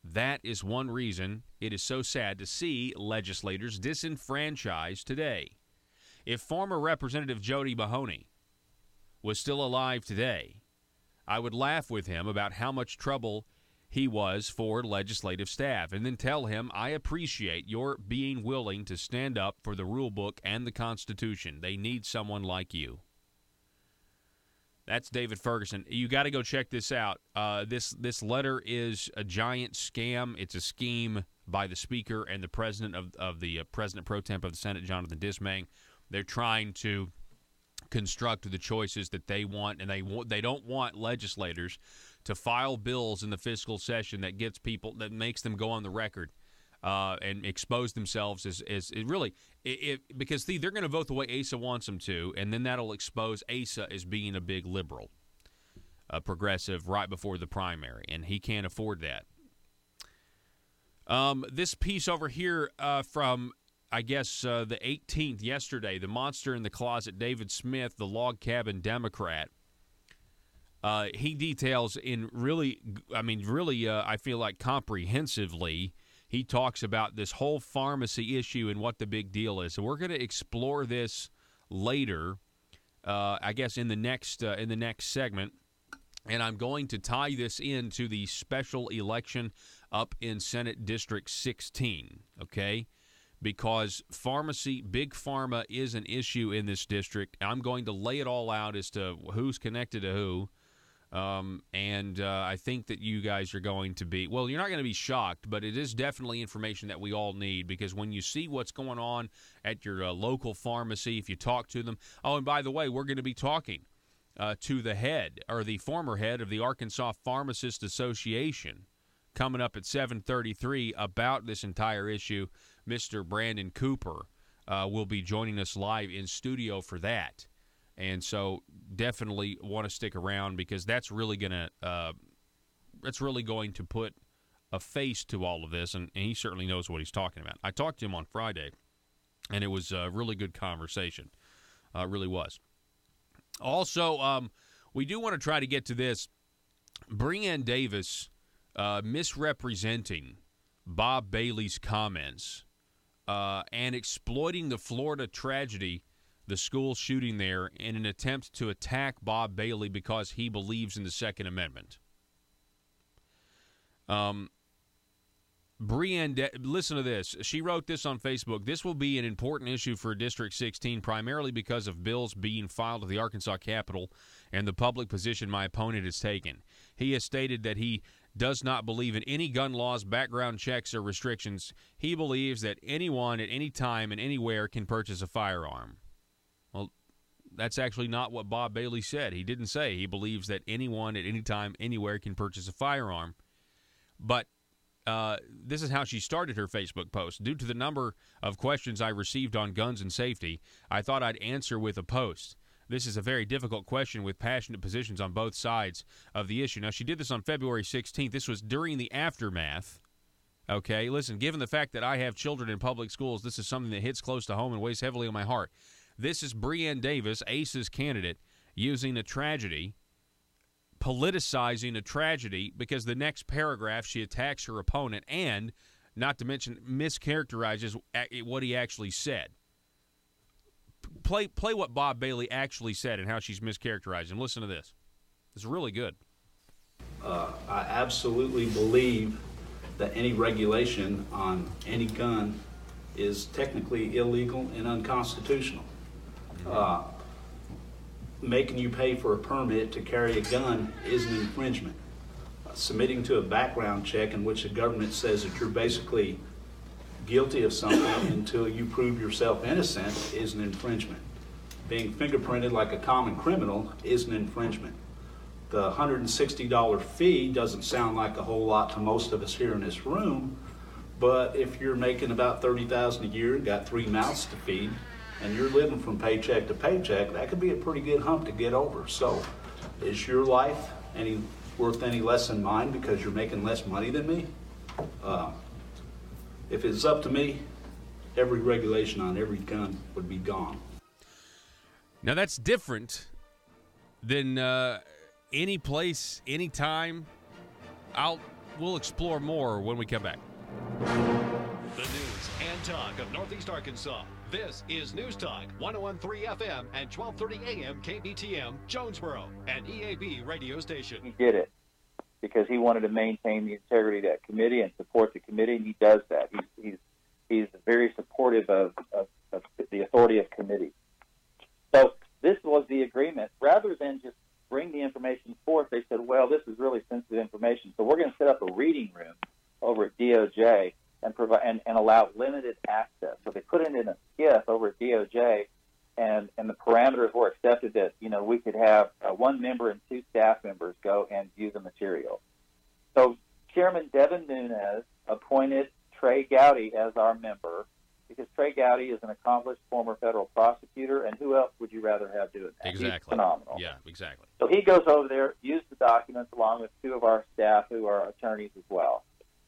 That is one reason it is so sad to see legislators disenfranchised today. If former Representative Jody Mahoney was still alive today, I would laugh with him about how much trouble he was for legislative staff, and then tell him, I appreciate your being willing to stand up for the rule book and the Constitution. They need someone like you. That's David Ferguson. You got to go check this out. This letter is a giant scam. It's a scheme by the Speaker and the President of the President Pro Temp of the Senate, Jonathan Dismang. They're trying to construct the choices that they want, and they don't want legislators to file bills in the fiscal session that gets people, that makes them go on the record and expose themselves as really, because they're going to vote the way Asa wants them to, and then that'll expose Asa as being a big liberal, a progressive right before the primary, and he can't afford that. This piece over here from, I guess, the 18th, yesterday, the monster in the closet, David Smith, the log cabin Democrat. He details in really, I feel like comprehensively, he talks about this whole pharmacy issue and what the big deal is. So we're going to explore this later, I guess, in the next segment. And I'm going to tie this into the special election up in Senate District 16, okay? Because pharmacy, big pharma is an issue in this district. I'm going to lay it all out as to who's connected to who. And I think that you guys are going to be, well, you're not going to be shocked, but it is definitely information that we all need, because when you see what's going on at your local pharmacy, if you talk to them. Oh, and by the way, we're going to be talking to the head, or the former head of the Arkansas Pharmacist Association, coming up at 7:33 about this entire issue. Mr. Brandon Cooper will be joining us live in studio for that. And so definitely want to stick around, because that's really going to put a face to all of this, and he certainly knows what he's talking about. I talked to him on Friday, and it was a really good conversation. It really was. Also, we do want to try to get to this. Breanne Davis misrepresenting Bob Bailey's comments and exploiting the Florida tragedy, the school shooting there, in an attempt to attack Bob Bailey because he believes in the Second Amendment. Breanne, listen to this. She wrote this on Facebook. This will be an important issue for District 16, primarily because of bills being filed at the Arkansas Capitol and the public position my opponent has taken. He has stated that he does not believe in any gun laws, background checks, or restrictions. He believes that anyone at any time and anywhere can purchase a firearm. Well, that's actually not what Bob Bailey said. He didn't say he believes that anyone at any time, anywhere can purchase a firearm. But this is how she started her Facebook post. Due to the number of questions I received on guns and safety, I thought I'd answer with a post. This is a very difficult question with passionate positions on both sides of the issue. Now, she did this on February 16th. This was during the aftermath. Okay, listen, given the fact that I have children in public schools, this is something that hits close to home and weighs heavily on my heart. This is Breanne Davis, ACE's candidate, using a tragedy, politicizing a tragedy, because the next paragraph she attacks her opponent and, not to mention, mischaracterizes what he actually said. Play what Bob Bailey actually said and how she's mischaracterized him. Listen to this. It's really good. I absolutely believe that any regulation on any gun is technically illegal and unconstitutional. Making you pay for a permit to carry a gun is an infringement. Submitting to a background check in which the government says that you're basically guilty of something until you prove yourself innocent is an infringement. Being fingerprinted like a common criminal is an infringement. The $160 fee doesn't sound like a whole lot to most of us here in this room, but if you're making about $30,000 a year, got 3 mouths to feed, and you're living from paycheck to paycheck, that could be a pretty good hump to get over. So is your life worth any less than mine because you're making less money than me? If it's up to me, every regulation on every gun would be gone. Now, that's different than any place, any time. We'll explore more when we come back. The news and talk of Northeast Arkansas. This is News Talk 101.3 FM and 12:30 AM KBTM, Jonesboro, an EAB radio station. He did it because he wanted to maintain the integrity of that committee and support the committee, and he does that. He's very supportive of the authority of committee. So this was the agreement. Rather than just bring the information forth, they said, well, this is really sensitive information, so we're going to set up a reading room over at DOJ and provide and allow limited access. So they put it in a SCIF over at DOJ, and the parameters were accepted that, we could have one member and two staff members go and view the material. So Chairman Devin Nunes appointed Trey Gowdy as our member, because Trey Gowdy is an accomplished former federal prosecutor, and who else would you rather have doing that? Exactly. He's phenomenal. Yeah, exactly. So he goes over there, used the documents along with two of our staff who are attorneys as well.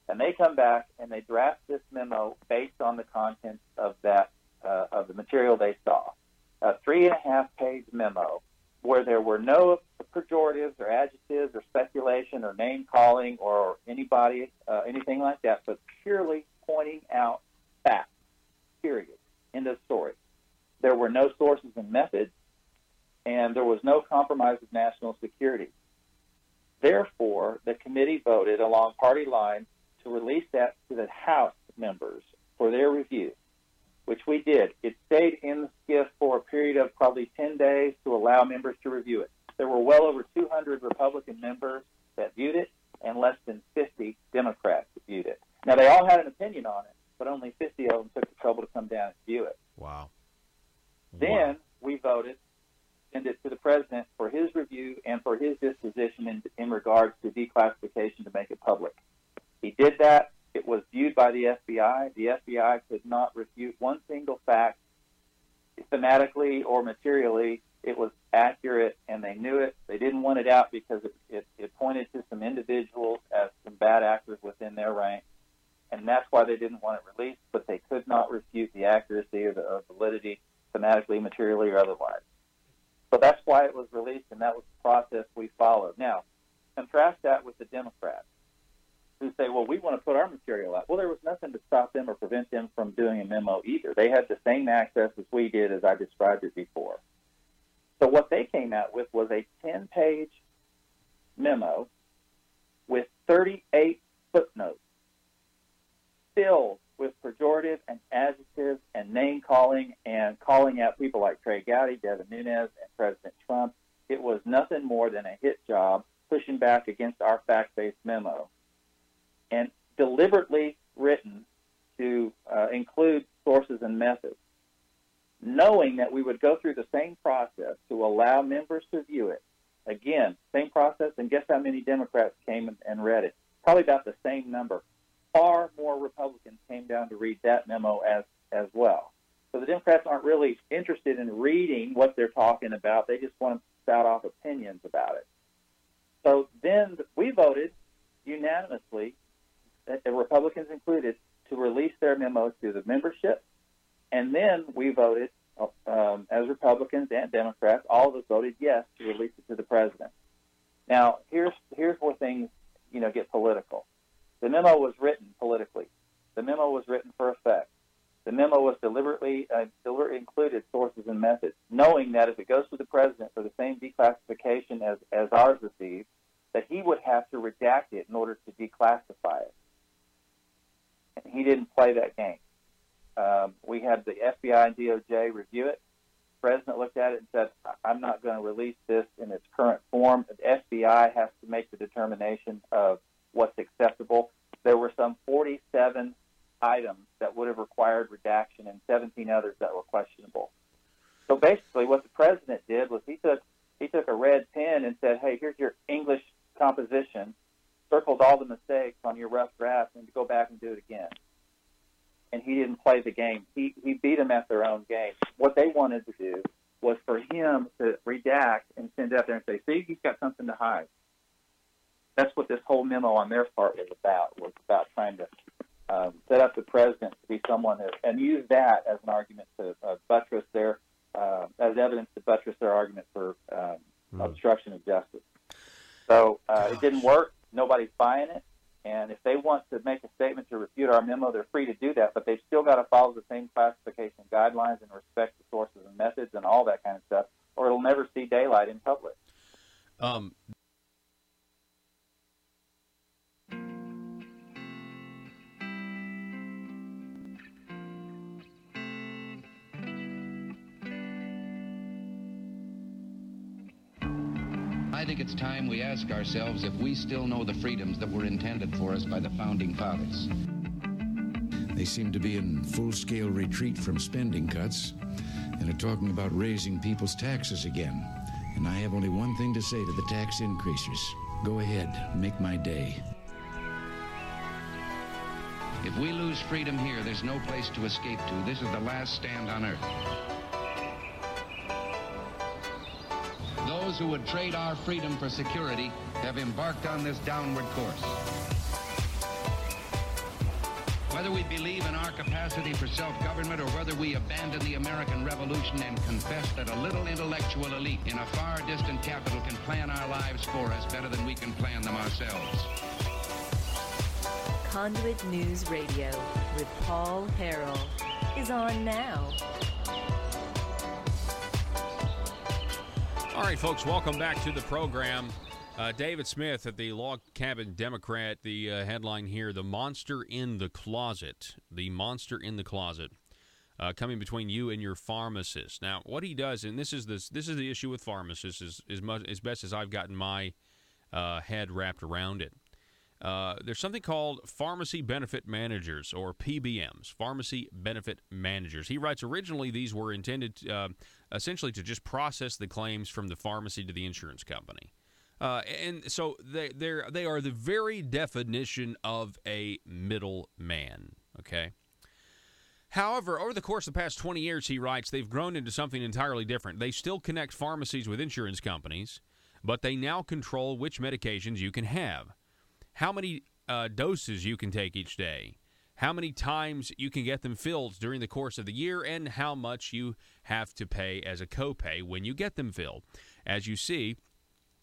And they come back and they draft this memo based on the contents of that of the material they saw. A 3.5-page memo where there were no pejoratives or adjectives or speculation or name calling or anything like that, but purely pointing out facts. Period. End of story. There were no sources and methods, and there was no compromise of national security. Therefore, the committee voted along party lines to release that to the House members for their review, which we did. It stayed in the SCIF for a period of probably 10 days to allow members to review it. There were well over 200 Republican members that viewed it, and less than 50 Democrats that viewed it. Now, they all had an opinion on it, but only 50 of them took the trouble to come down and view it. Wow. Then we voted to send it to the president for his review and for his disposition in regards to declassification to make it public. He did that. It was viewed by the FBI. The FBI could not refute one single fact thematically or materially. It was accurate, and they knew it. They didn't want it out because it pointed to some individuals as some bad actors within their ranks, and that's why they didn't want it released, but they could not refute the accuracy or the validity thematically, materially, or otherwise. So that's why it was released, and that was the process we followed. Now, contrast that with the Democrats, who say, well, we want to put our material out. Well, there was nothing to stop them or prevent them from doing a memo either. They had the same access as we did, as I described it before. So what they came out with was a 10-page memo with 38 footnotes filled with pejorative and adjectives and name-calling and calling out people like Trey Gowdy, Devin Nunes, and President Trump. It was nothing more than a hit job pushing back against our fact-based memo, and deliberately written to include sources and methods, knowing that we would go through the same process to allow members to view it. Again, same process, and guess how many Democrats came and read it? Probably about the same number. Far more Republicans came down to read that memo as well. So the Democrats aren't really interested in reading what they're talking about. They just want to spout off opinions about it. So then we voted unanimously, the Republicans included, to release their memo to the membership. And then we voted, as Republicans and Democrats, all of us voted yes to release it to the president. Now, here's where things, get political. The memo was written politically. The memo was written for effect. The memo was deliberately included sources and methods, knowing that if it goes to the president for the same declassification as ours received, that he would have to redact it in order to declassify it. And he didn't play that game. We had the FBI and DOJ review it. The president looked at it and said, I'm not going to release this in its current form. The FBI has to make the determination of what's acceptable. There were some 47 items that would have required redaction and 17 others that were questionable. So basically what the president did was he took a red pen and said, hey, here's your English composition, circled all the mistakes on your rough draft, and to go back and do it again. And he didn't play the game. He beat them at their own game. What they wanted to do was for him to redact and send out there and say, see, he's got something to hide. That's what this whole memo on their part was about trying to set up the president to be someone and use that as an argument to buttress as evidence to buttress their argument for obstruction of justice. So it didn't work. Nobody's buying it. And if they want to make a statement to refute our memo, they're free to do that, but they've still got to follow the same classification guidelines and respect the sources and methods and all that kind of stuff, or it'll never see daylight in public. I think it's time we ask ourselves if we still know the freedoms that were intended for us by the Founding Fathers. They seem to be in full-scale retreat from spending cuts and are talking about raising people's taxes again. And I have only one thing to say to the tax increasers. Go ahead, make my day. If we lose freedom here, there's no place to escape to. This is the last stand on earth. Those who would trade our freedom for security have embarked on this downward course. Whether we believe in our capacity for self-government or whether we abandon the American Revolution and confess that a little intellectual elite in a far distant capital can plan our lives for us better than we can plan them ourselves. Conduit News Radio with Paul Harrell is on now. All right, folks, welcome back to the program. David Smith at the Log Cabin Democrat, the headline here, The Monster in the Closet. The Monster in the Closet, coming between you and your pharmacist. Now, what he does, and this is the issue with pharmacists, as best as I've gotten my head wrapped around it. There's something called Pharmacy Benefit Managers, or PBMs, Pharmacy Benefit Managers. He writes, originally these were intended essentially to just process the claims from the pharmacy to the insurance company. And so they are the very definition of a middleman, okay? However, over the course of the past 20 years, he writes, they've grown into something entirely different. They still connect pharmacies with insurance companies, but they now control which medications you can have, how many doses you can take each day, how many times you can get them filled during the course of the year, and how much you have to pay as a copay when you get them filled. As you see,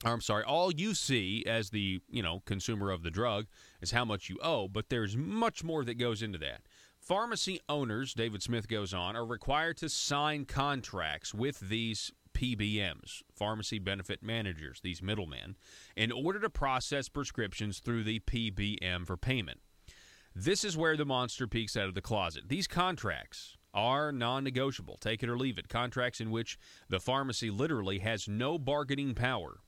all you see as the, consumer of the drug is how much you owe, but there's much more that goes into that. Pharmacy owners, David Smith goes on, are required to sign contracts with these PBMs, Pharmacy Benefit Managers, these middlemen, in order to process prescriptions through the PBM for payment. This is where the monster peeks out of the closet. These contracts are non-negotiable, take it or leave it, contracts in which the pharmacy literally has no bargaining power.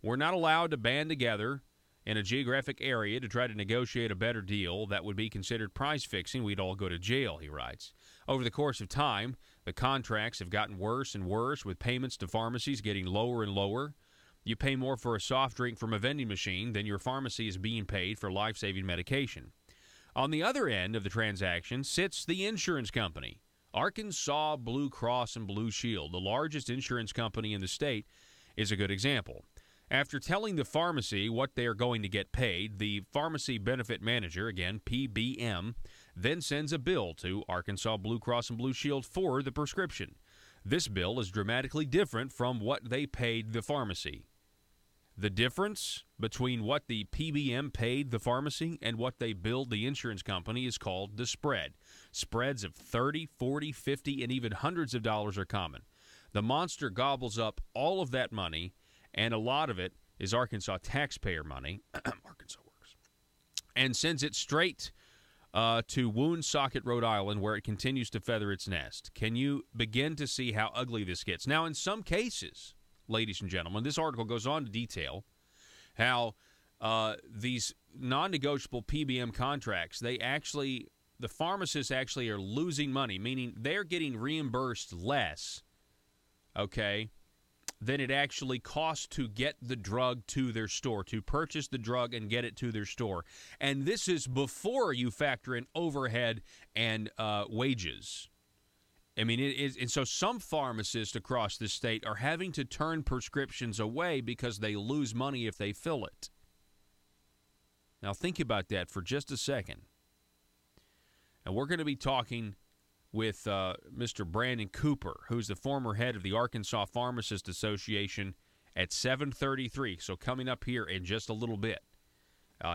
We're not allowed to band together in a geographic area to try to negotiate a better deal that would be considered price fixing. We'd all go to jail, he writes. Over the course of time, the contracts have gotten worse and worse, with payments to pharmacies getting lower and lower. You pay more for a soft drink from a vending machine than your pharmacy is being paid for life-saving medication. On the other end of the transaction sits the insurance company, Arkansas Blue Cross and Blue Shield. The largest insurance company in the state is a good example. After telling the pharmacy what they are going to get paid, the Pharmacy Benefit Manager, again, PBM, then sends a bill to Arkansas Blue Cross and Blue Shield for the prescription. This bill is dramatically different from what they paid the pharmacy. The difference between what the PBM paid the pharmacy and what they billed the insurance company is called the spread. Spreads of $30, $40, $50, and even hundreds of dollars are common. The monster gobbles up all of that money, and a lot of it is Arkansas taxpayer money, Arkansas Works, and sends it straight to Woonsocket, Rhode Island, where it continues to feather its nest. Can you begin to see how ugly this gets? Now, in some cases, ladies and gentlemen, this article goes on to detail how these non-negotiable PBM contracts, the pharmacists actually are losing money, meaning they're getting reimbursed less, okay, than it actually costs to get the drug to their store, to purchase the drug and get it to their store. And this is before you factor in overhead and wages. I mean, and so some pharmacists across the state are having to turn prescriptions away because they lose money if they fill it. Now, think about that for just a second. And we're going to be talking with Mr. Brandon Cooper, who's the former head of the Arkansas Pharmacist Association at 7:33. So coming up here in just a little bit.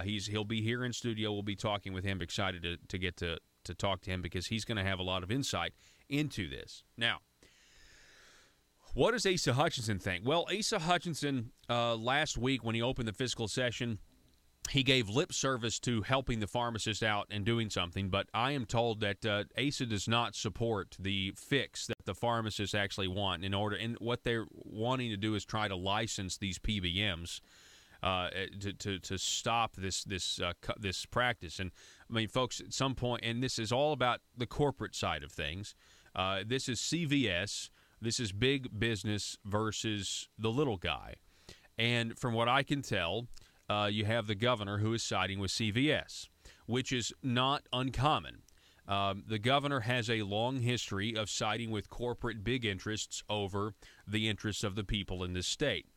He'll be here in studio. We'll be talking with him. Excited to get to talk to him because he's going to have a lot of insight into this. Now, what does Asa Hutchinson think? Well, Asa Hutchinson, last week when he opened the fiscal session, he gave lip service to helping the pharmacist out and doing something, but I am told that Asa does not support the fix that the pharmacists actually want and what they're wanting to do is try to license these PBMs to stop this practice. And I mean, folks, at some point, and this is all about the corporate side of things. This is CVS. This is big business versus the little guy. And from what I can tell, you have the governor who is siding with CVS, which is not uncommon. The governor has a long history of siding with corporate big interests over the interests of the people in this state.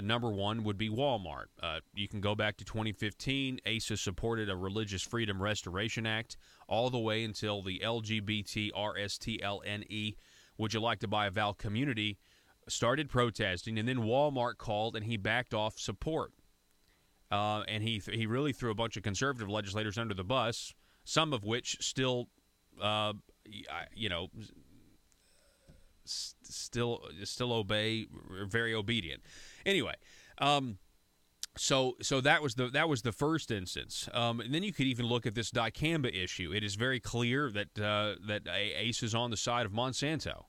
Number one would be Walmart. You can go back to 2015. Asa supported a Religious Freedom Restoration Act all the way until the LGBT RSTLNE, would you like to buy a Val community, started protesting, and then Walmart called and he backed off support. And he really threw a bunch of conservative legislators under the bus, some of which still, still obey, very obedient. Anyway, so that was the first instance. And then you could even look at this dicamba issue. It is very clear that Ace is on the side of Monsanto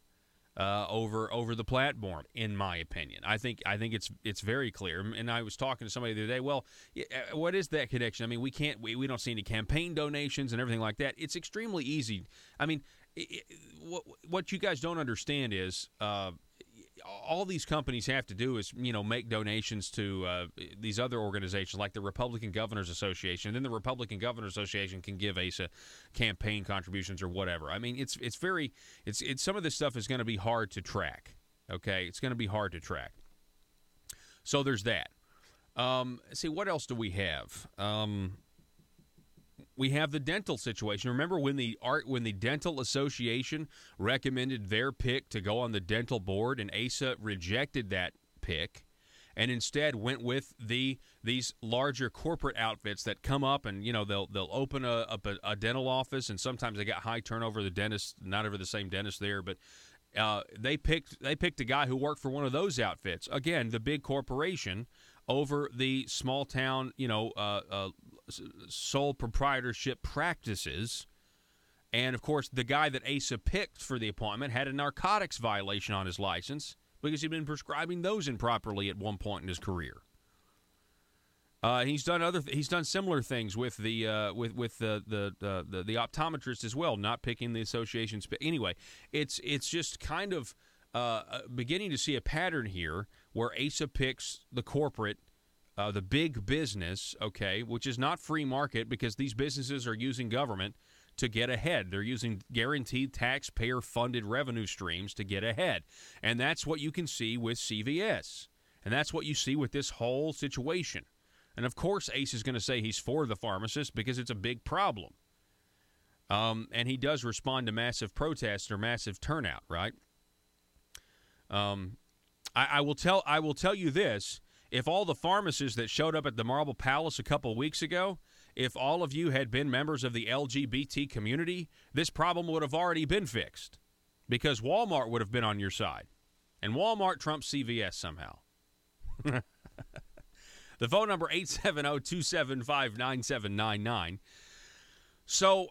over the platform, in my opinion. I think it's very clear. And I was talking to somebody the other day. Well, what is that connection? I mean, we don't see any campaign donations and everything like that. It's extremely easy. I mean, what you guys don't understand is all these companies have to do is, make donations to these other organizations like the Republican Governors Association. And then the Republican Governors Association can give Asa campaign contributions or whatever. I mean, it's some of this stuff is going to be hard to track. Okay, it's going to be hard to track. So there's that. See, what else do we have? We have the dental situation. Remember when the Dental Association recommended their pick to go on the dental board, and Asa rejected that pick, and instead went with these larger corporate outfits that come up and they'll open a dental office, and sometimes they got high turnover. The dentist, not ever the same dentist there, but they picked a guy who worked for one of those outfits. Again, the big corporation over the small town, sole proprietorship practices. And, of course, the guy that Asa picked for the appointment had a narcotics violation on his license because he'd been prescribing those improperly at one point in his career. He's done similar things with the optometrist as well, not picking the associations. But anyway, it's just kind of beginning to see a pattern here where Asa picks the corporate, the big business, okay, which is not free market because these businesses are using government to get ahead. They're using guaranteed taxpayer-funded revenue streams to get ahead. And that's what you can see with CVS. And that's what you see with this whole situation. And, of course, Ace is going to say he's for the pharmacist because it's a big problem. And he does respond to massive protests or massive turnout, right? I will tell you this. If all the pharmacists that showed up at the Marble Palace a couple of weeks ago, if all of you had been members of the LGBT community, this problem would have already been fixed because Walmart would have been on your side. And Walmart trumps CVS somehow. The phone number, 870-275-9799. So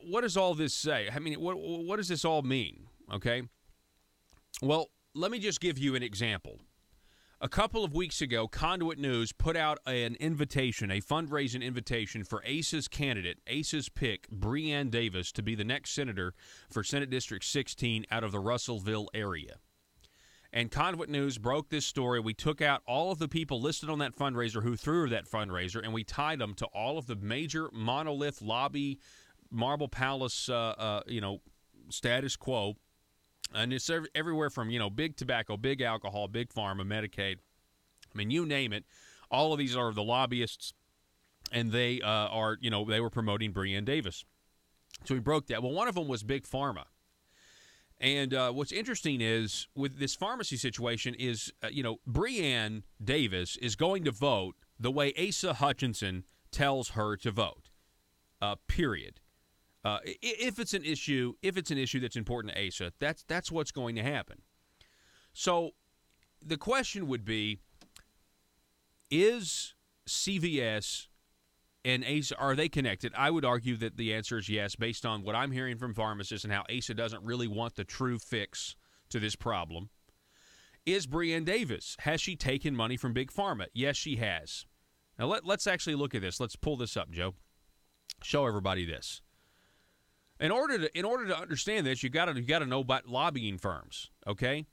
what does all this say? I mean, what does this all mean, okay? Well, let me just give you an example. A couple of weeks ago, Conduit News put out an invitation, a fundraising invitation for Asa's candidate, Asa's pick, Breanne Davis, to be the next senator for Senate District 16 out of the Russellville area. And Conduit News broke this story. We took out all of the people listed on that fundraiser who threw that fundraiser, and we tied them to all of the major monolith lobby, Marble Palace, status quo. And it's everywhere from, big tobacco, big alcohol, big pharma, Medicaid. I mean, you name it. All of these are the lobbyists, and they they were promoting Breanne Davis. So we broke that. Well, one of them was Big Pharma. And what's interesting is with this pharmacy situation is, Breanne Davis is going to vote the way Asa Hutchinson tells her to vote. Period. If it's an issue that's important to Asa, that's what's going to happen. So the question would be, is CVS and Asa, are they connected? I would argue that the answer is yes, based on what I'm hearing from pharmacists and how Asa doesn't really want the true fix to this problem. Is Breanne Davis, has she taken money from Big Pharma? Yes, she has. Now let's actually look at this. Let's pull this up, Joe. Show everybody this. In order to understand this, you got to know about lobbying firms, okay?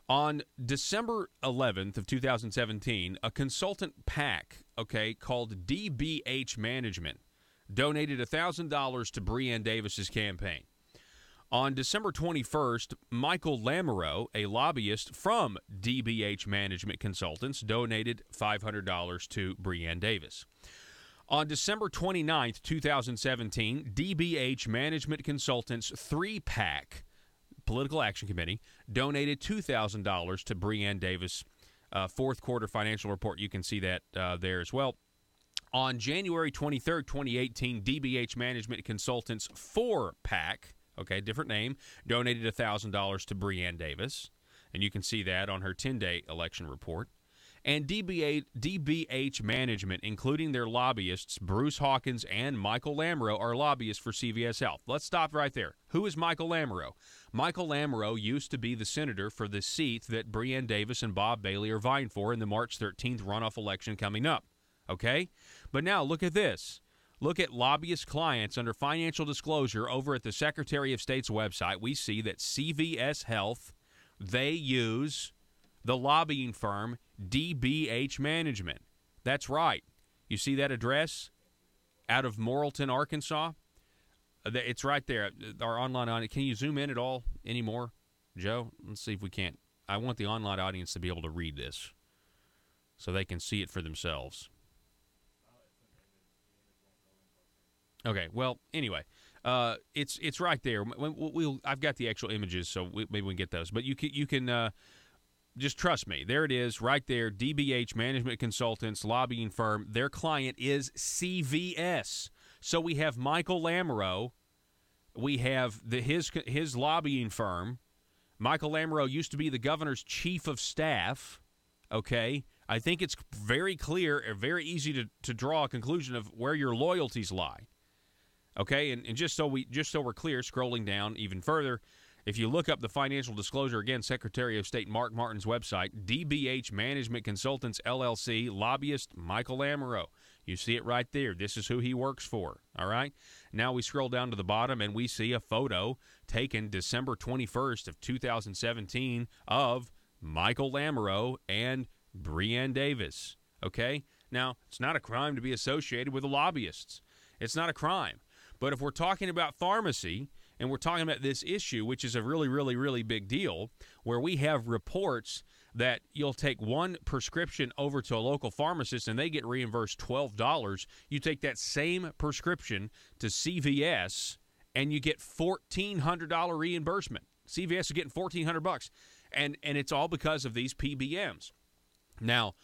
On December 11th of 2017, a consultant PAC, okay, called DBH Management, donated $1,000 to Breanne Davis's campaign. On December 21st, Michael Lamoureux, a lobbyist from DBH Management Consultants, donated $500 to Breanne Davis. On December 29th, 2017, DBH Management Consultants 3-PAC, Political Action Committee, donated $2,000 to Breanne Davis' fourth quarter financial report. You can see that there as well. On January 23rd, 2018, DBH Management Consultants 4-PAC, okay, different name, donated $1,000 to Breanne Davis. And you can see that on her 10-day election report. And DBH Management, including their lobbyists, Bruce Hawkins and Michael Lamoureux, are lobbyists for CVS Health. Let's stop right there. Who is Michael Lamoureux? Michael Lamoureux used to be the senator for the seat that Breanne Davis and Bob Bailey are vying for in the March 13th runoff election coming up. Okay? But now look at this. Look at lobbyist clients under financial disclosure over at the Secretary of State's website. We see that CVS Health, they use the lobbying firm DBH Management. That's right. You see that address out of Morrilton, Arkansas? It's right there. Our online audience. Can you zoom in at all anymore, Joe? Let's see if we can't. I want the online audience to be able to read this so they can see it for themselves. Okay. Well, anyway, it's right there. I've got the actual images, so maybe we can get those. But you can just trust me. There it is, right there. DBH Management Consultants, lobbying firm. Their client is CVS. So we have Michael Lamoureux. We have his lobbying firm. Michael Lamoureux used to be the governor's chief of staff. Okay, I think it's very clear, very easy to draw a conclusion of where your loyalties lie. Okay, and just so we're clear, scrolling down even further, if you look up the financial disclosure, again, Secretary of State Mark Martin's website, DBH Management Consultants, LLC, lobbyist Michael Lamoureux. You see it right there. This is who he works for, all right? Now we scroll down to the bottom, and we see a photo taken December 21st of 2017 of Michael Lamoureux and Breanne Davis, okay? Now, it's not a crime to be associated with the lobbyists. It's not a crime. But if we're talking about pharmacy, and we're talking about this issue, which is a really, really, really big deal, where we have reports that you'll take one prescription over to a local pharmacist and they get reimbursed $12. You take that same prescription to CVS and you get $1,400 reimbursement. CVS is getting $1,400, and it's all because of these PBMs. Now,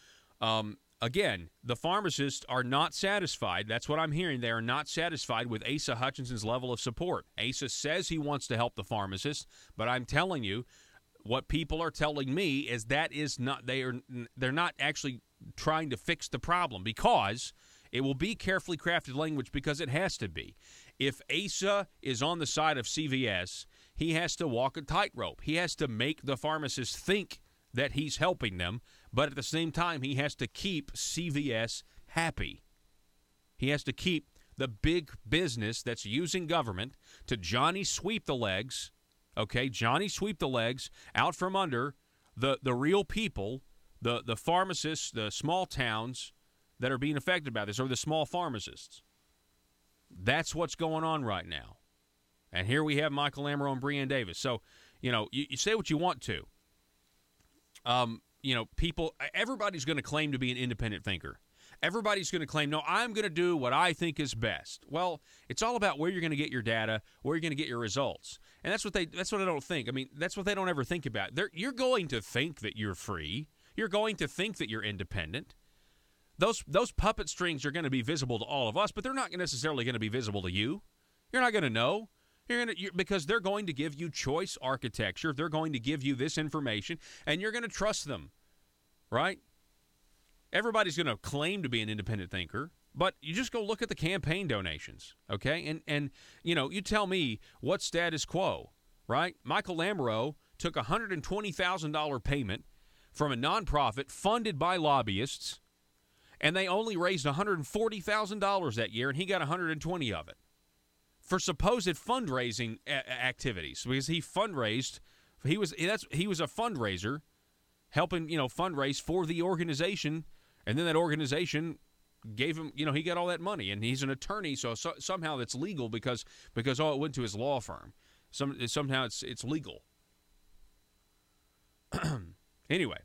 again, the pharmacists are not satisfied. That's what I'm hearing. They are not satisfied with Asa Hutchinson's level of support. Asa says he wants to help the pharmacists, but I'm telling you, what people are telling me is that is not they're not actually trying to fix the problem, because it will be carefully crafted language, because it has to be. If Asa is on the side of CVS, he has to walk a tightrope. He has to make the pharmacists think that he's helping them, but at the same time, he has to keep CVS happy. He has to keep the big business that's using government to Johnny sweep the legs, okay, Johnny sweep the legs out from under the real people, the pharmacists, the small towns that are being affected by this, or the small pharmacists. That's what's going on right now. And here we have Michael Lamoureux and Breanne Davis. So, you say what you want to. People, everybody's going to claim to be an independent thinker. Everybody's going to claim, no, I'm going to do what I think is best. Well, it's all about where you're going to get your data, where you're going to get your results. And that's what I don't think. I mean, that's what they don't ever think about. You're going to think that you're free. You're going to think that you're independent. Those puppet strings are going to be visible to all of us, but they're not necessarily going to be visible to you. You're not going to know. Because they're going to give you choice architecture. They're going to give you this information, and you're going to trust them, right? Everybody's going to claim to be an independent thinker, but you just go look at the campaign donations, okay? And you tell me what's status quo, right? Michael Lamoureux took a $120,000 payment from a nonprofit funded by lobbyists, and they only raised $140,000 that year, and he got $120,000 of it for supposed fundraising activities, because he fundraised. He was a fundraiser, helping fundraise for the organization, and then that organization gave him he got all that money, and he's an attorney, so somehow that's legal because it went to his law firm. Somehow it's legal. Anyway,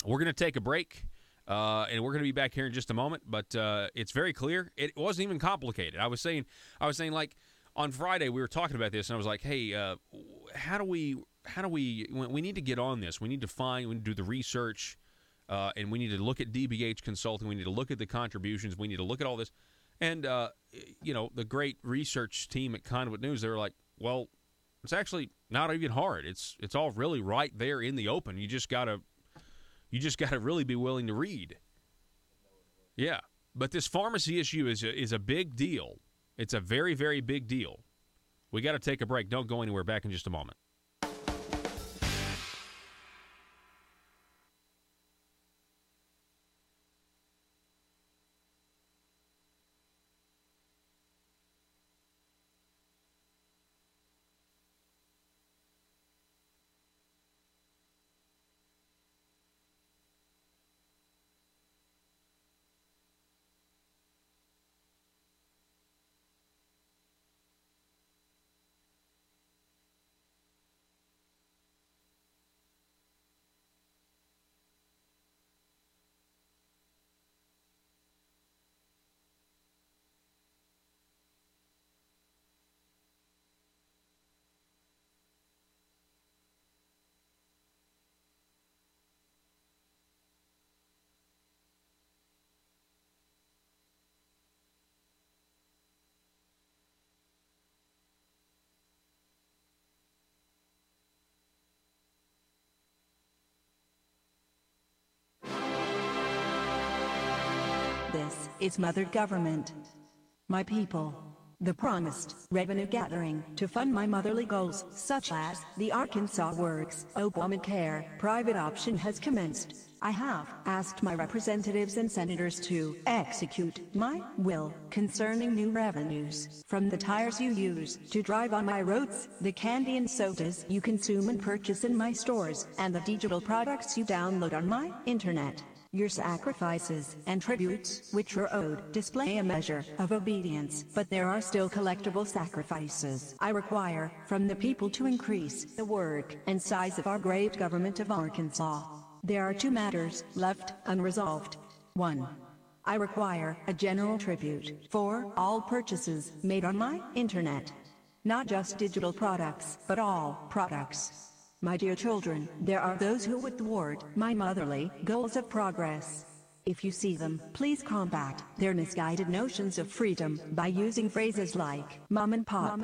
we're going to take a break. And we're going to be back here in just a moment, but it's very clear. It wasn't even complicated. I was saying, like, on Friday we were talking about this, and I was like, hey, how do we need to get on this? We need to do the research, and we need to look at DBH Consulting. We need to look at the contributions. We need to look at all this. And, the great research team at Conduit News, they were like, well, it's actually not even hard. It's all really right there in the open. You just got to really be willing to read. Yeah. But this pharmacy issue is a big deal. It's a very, very big deal. We got to take a break. Don't go anywhere. Back in just a moment. This is Mother Government. My people. The promised revenue gathering to fund my motherly goals, such as the Arkansas Works, Obamacare, private option has commenced. I have asked my representatives and senators to execute my will concerning new revenues, from the tires you use to drive on my roads, the candy and sodas you consume and purchase in my stores, and the digital products you download on my internet. Your sacrifices and tributes, which are owed, display a measure of obedience, but there are still collectible sacrifices I require from the people to increase the work and size of our great government of Arkansas. There are two matters left unresolved. 1. I require a general tribute for all purchases made on my internet. Not just digital products, but all products. My dear children, there are those who would thwart my motherly goals of progress. If you see them, please combat their misguided notions of freedom by using phrases like mom and pop,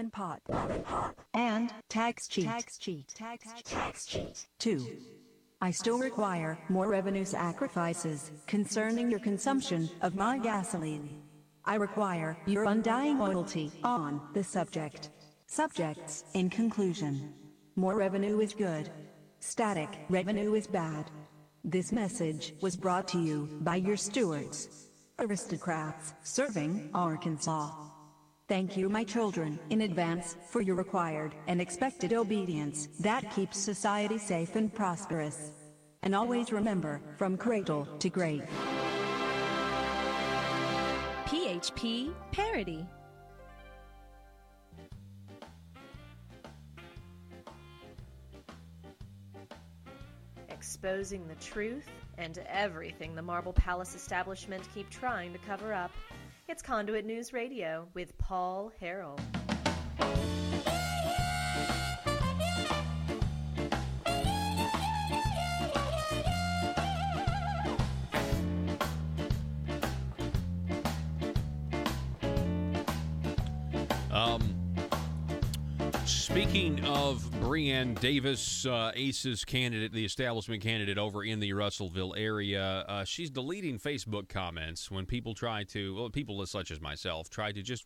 and tax cheat. 2. I still require more revenue sacrifices concerning your consumption of my gasoline. I require your undying loyalty on the subject. Subjects, in conclusion. More revenue is good. Static revenue is bad. This message was brought to you by your stewards, aristocrats serving Arkansas. Thank you, my children, in advance for your required and expected obedience that keeps society safe and prosperous. And always remember, from cradle to grave. PHP Parody. exposing the truth and everything the Marble Palace establishment keep trying to cover up. It's Conduit News Radio with Paul Harrell. Speaking of Breanne Davis, ACE's candidate, the establishment candidate over in the Russellville area, she's deleting Facebook comments when people try to, well, people such as myself, try to just,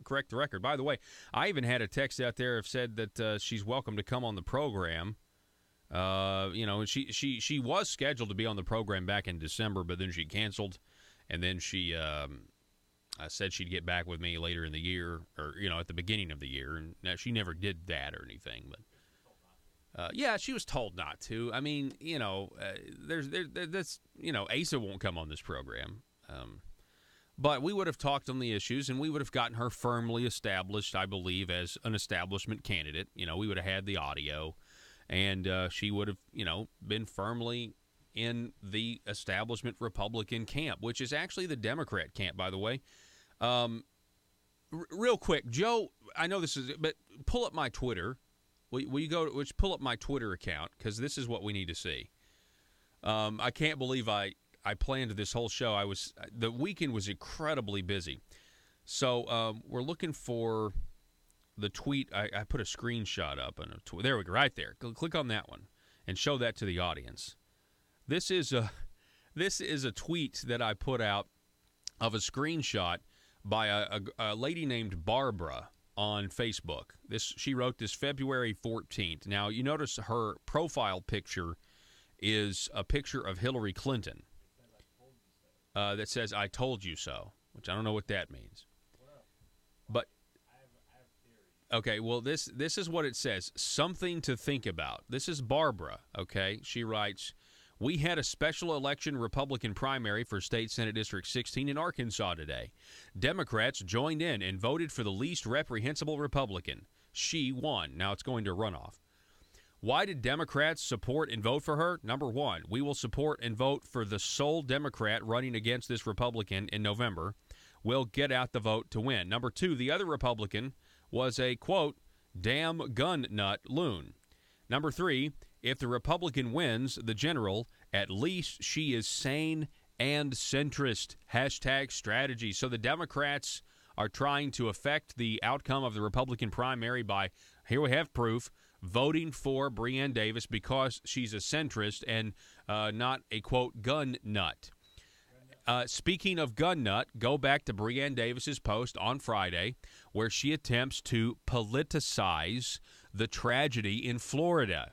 correct the record. By the way, I even had a text out there that said that she's welcome to come on the program. She was scheduled to be on the program back in December, but then she canceled, and then she said she'd get back with me later in the year, or at the beginning of the year, and she never did that or anything. But yeah, she was told not to. I mean, Asa won't come on this program, but we would have talked on the issues, and we would have gotten her firmly established, I believe, as an establishment candidate. We would have had the audio, and she would have, been firmly in the establishment Republican camp, which is actually the Democrat camp, by the way. Real quick, Joe, I know this is, but pull up my Twitter. Will you go? Pull up my Twitter account, because this is what we need to see. I can't believe I planned this whole show. The weekend was incredibly busy, so we're looking for the tweet. I put a screenshot up on a there we go, right there. Click on that one and show that to the audience. This is a tweet that I put out of a screenshot by a lady named Barbara on Facebook. She wrote this February 14th. Now, you notice her profile picture is a picture of Hillary Clinton that says, "I told you so," which I don't know what that means. But okay, well, this is what it says. Something to think about. This is Barbara, okay? She writes, "We had a special election Republican primary for State Senate District 16 in Arkansas today. Democrats joined in and voted for the least reprehensible Republican. She won." Now it's going to runoff. Why did Democrats support and vote for her? Number one, we will support and vote for the sole Democrat running against this Republican in November. We'll get out the vote to win. Number two, the other Republican was a, quote, damn gun nut loon. Number three, if the Republican wins the general, at least she is sane and centrist. Hashtag strategy. So the Democrats are trying to affect the outcome of the Republican primary by, here we have proof, voting for Breanne Davis because she's a centrist and not a, quote, gun nut. Speaking of gun nut, go back to Breanne Davis's post on Friday where she attempts to politicize the tragedy in Florida.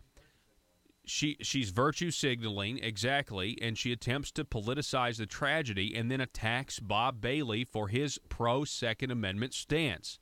She's virtue signaling, exactly, and she attempts to politicize the tragedy and then attacks Bob Bailey for his pro-Second Amendment stance.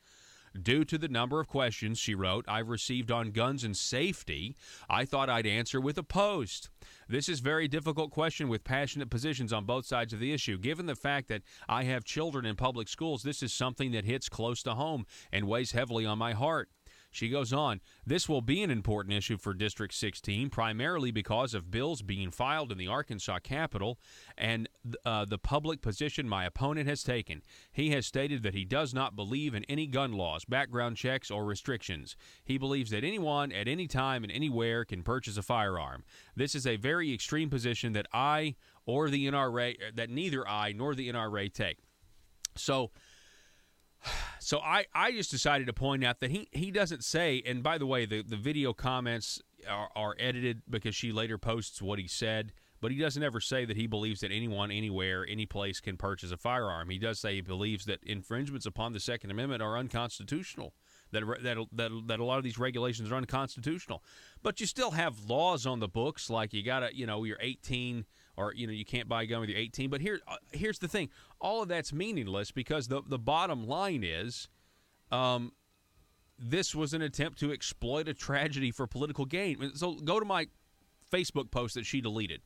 Due to the number of questions, she wrote, I've received on guns and safety, I thought I'd answer with a post. This is a very difficult question with passionate positions on both sides of the issue. Given the fact that I have children in public schools, this is something that hits close to home and weighs heavily on my heart. She goes on, this will be an important issue for District 16, primarily because of bills being filed in the Arkansas Capitol and the public position my opponent has taken. He has stated that he does not believe in any gun laws, background checks, or restrictions. He believes that anyone at any time and anywhere can purchase a firearm. This is a very extreme position that I or the NRA, that neither I nor the NRA take. So I just decided to point out that he doesn't say, and by the way, the video comments are edited because she later posts what he said, but he doesn't ever say that he believes that anyone, anywhere, any place can purchase a firearm. He does say he believes that infringements upon the Second Amendment are unconstitutional, that a lot of these regulations are unconstitutional. But you still have laws on the books, like you gotta, you're 18, or you can't buy a gun when you're 18. But here's the thing: all of that's meaningless because the bottom line is, this was an attempt to exploit a tragedy for political gain. So go to my Facebook post that she deleted.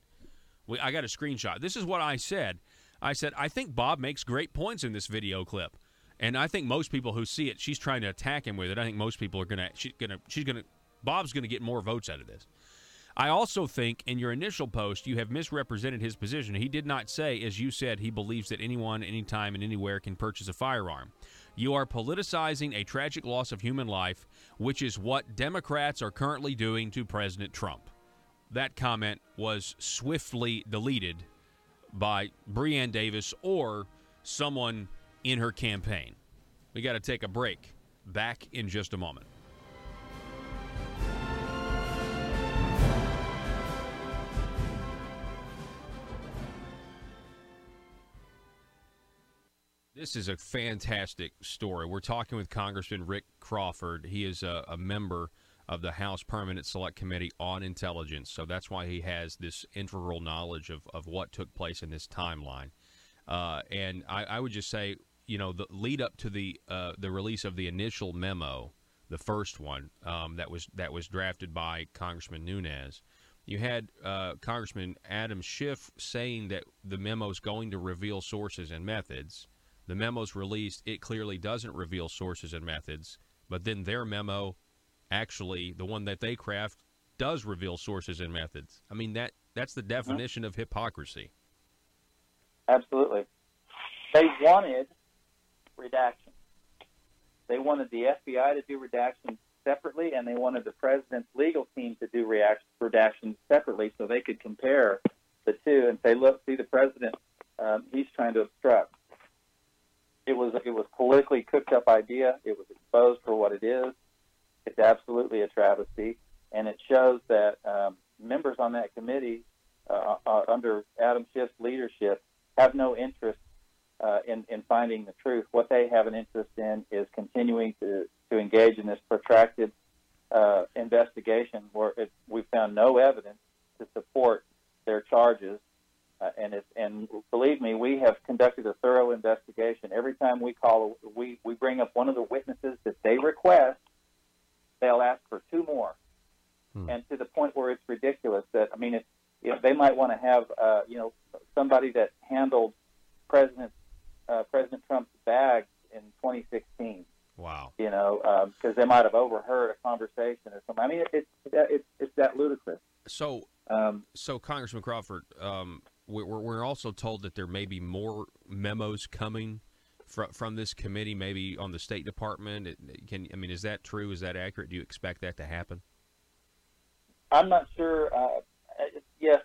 I got a screenshot. This is what I said. I said, I think Bob makes great points in this video clip. And I think most people who see it, she's trying to attack him with it. I think most people are Bob's going to get more votes out of this. I also think in your initial post you have misrepresented his position. He did not say, as you said, he believes that anyone, anytime, and anywhere can purchase a firearm. You are politicizing a tragic loss of human life, which is what Democrats are currently doing to President Trump. That comment was swiftly deleted by Breanne Davis or someone in her campaign. We got to take a break. Back in just a moment. This is a fantastic story. We're talking with Congressman Rick Crawford. He is a member of the House Permanent Select Committee on Intelligence, so that's why he has this integral knowledge of what took place in this timeline. And I would just say, you know, the lead up to the release of the initial memo, the first one that was drafted by Congressman Nunes, you had Congressman Adam Schiff saying that the memo is going to reveal sources and methods. The memo's released, it clearly doesn't reveal sources and methods, but then their memo, actually, the one that they craft, does reveal sources and methods. I mean, that's the definition of hypocrisy. Absolutely. They wanted redaction. They wanted the FBI to do redactions separately, and they wanted the president's legal team to do redactions separately so they could compare the two and say, look, see the president, he's trying to obstruct. It was a politically cooked up idea. It was exposed for what it is. It's absolutely a travesty, and it shows that members on that committee, under Adam Schiff's leadership, have no interest in finding the truth. What they have an interest in is continuing to engage in this protracted investigation where we found no evidence to support their charges. And believe me, we have conducted a thorough investigation. Every time we bring up one of the witnesses that they request, they'll ask for two more, and to the point where it's ridiculous. That I mean, they might want to have somebody that handled President Trump's bags in 2016. Wow. Because they might have overheard a conversation or something. I mean, it's that ludicrous. So Congressman Crawford, we're also told that there may be more memos coming from this committee, maybe on the State Department. Is that true? Is that accurate? Do you expect that to happen? I'm not sure. Yes,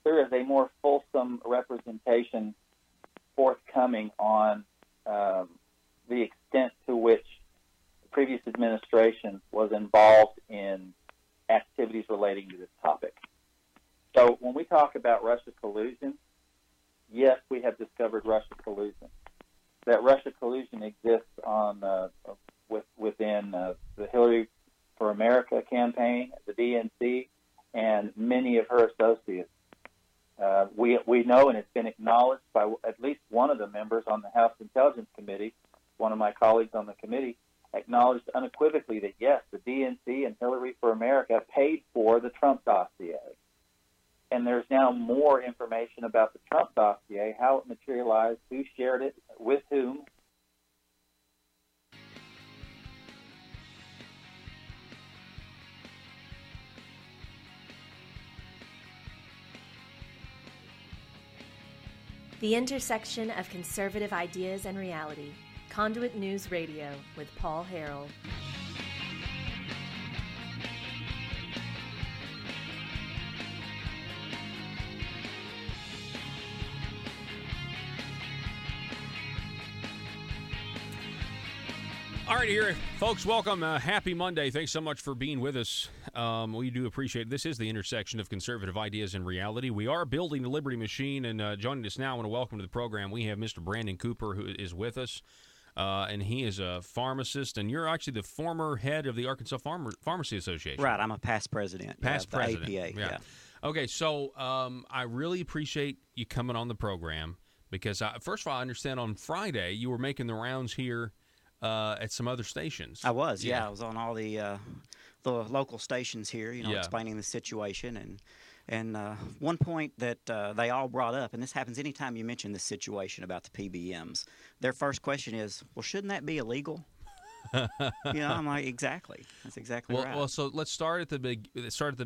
there is a more fulsome representation forthcoming on the extent to which the previous administration was involved in activities relating to this topic. So when we talk about Russia collusion, yes, we have discovered Russia collusion. That Russia collusion exists within the Hillary for America campaign, the DNC, and many of her associates. We know, and it's been acknowledged by at least one of the members on the House Intelligence Committee, one of my colleagues on the committee, acknowledged unequivocally that, yes, the DNC and Hillary for America paid for the Trump dossier. And there's now more information about the Trump dossier, how it materialized, who shared it, with whom. The intersection of conservative ideas and reality. Conduit News Radio with Paul Harrell. All right, here, folks, welcome. Happy Monday. Thanks so much for being with us. We do appreciate it. This is the intersection of conservative ideas and reality. We are building the Liberty Machine, and joining us now, I want to welcome to the program, we have Mr. Brandon Cooper, who is with us, and he is a pharmacist, and you're actually the former head of the Arkansas Pharmacy Association. Right, I'm a past president. Past president. The APA, yeah. Okay, so I really appreciate you coming on the program because, first of all, I understand on Friday you were making the rounds here at some other stations. I was, yeah. I was on all the local stations here, explaining the situation. And one point that they all brought up, and this happens anytime you mention this situation about the PBMs, their first question is, well, shouldn't that be illegal? I'm like, exactly. That's exactly right. Well, so let's start at the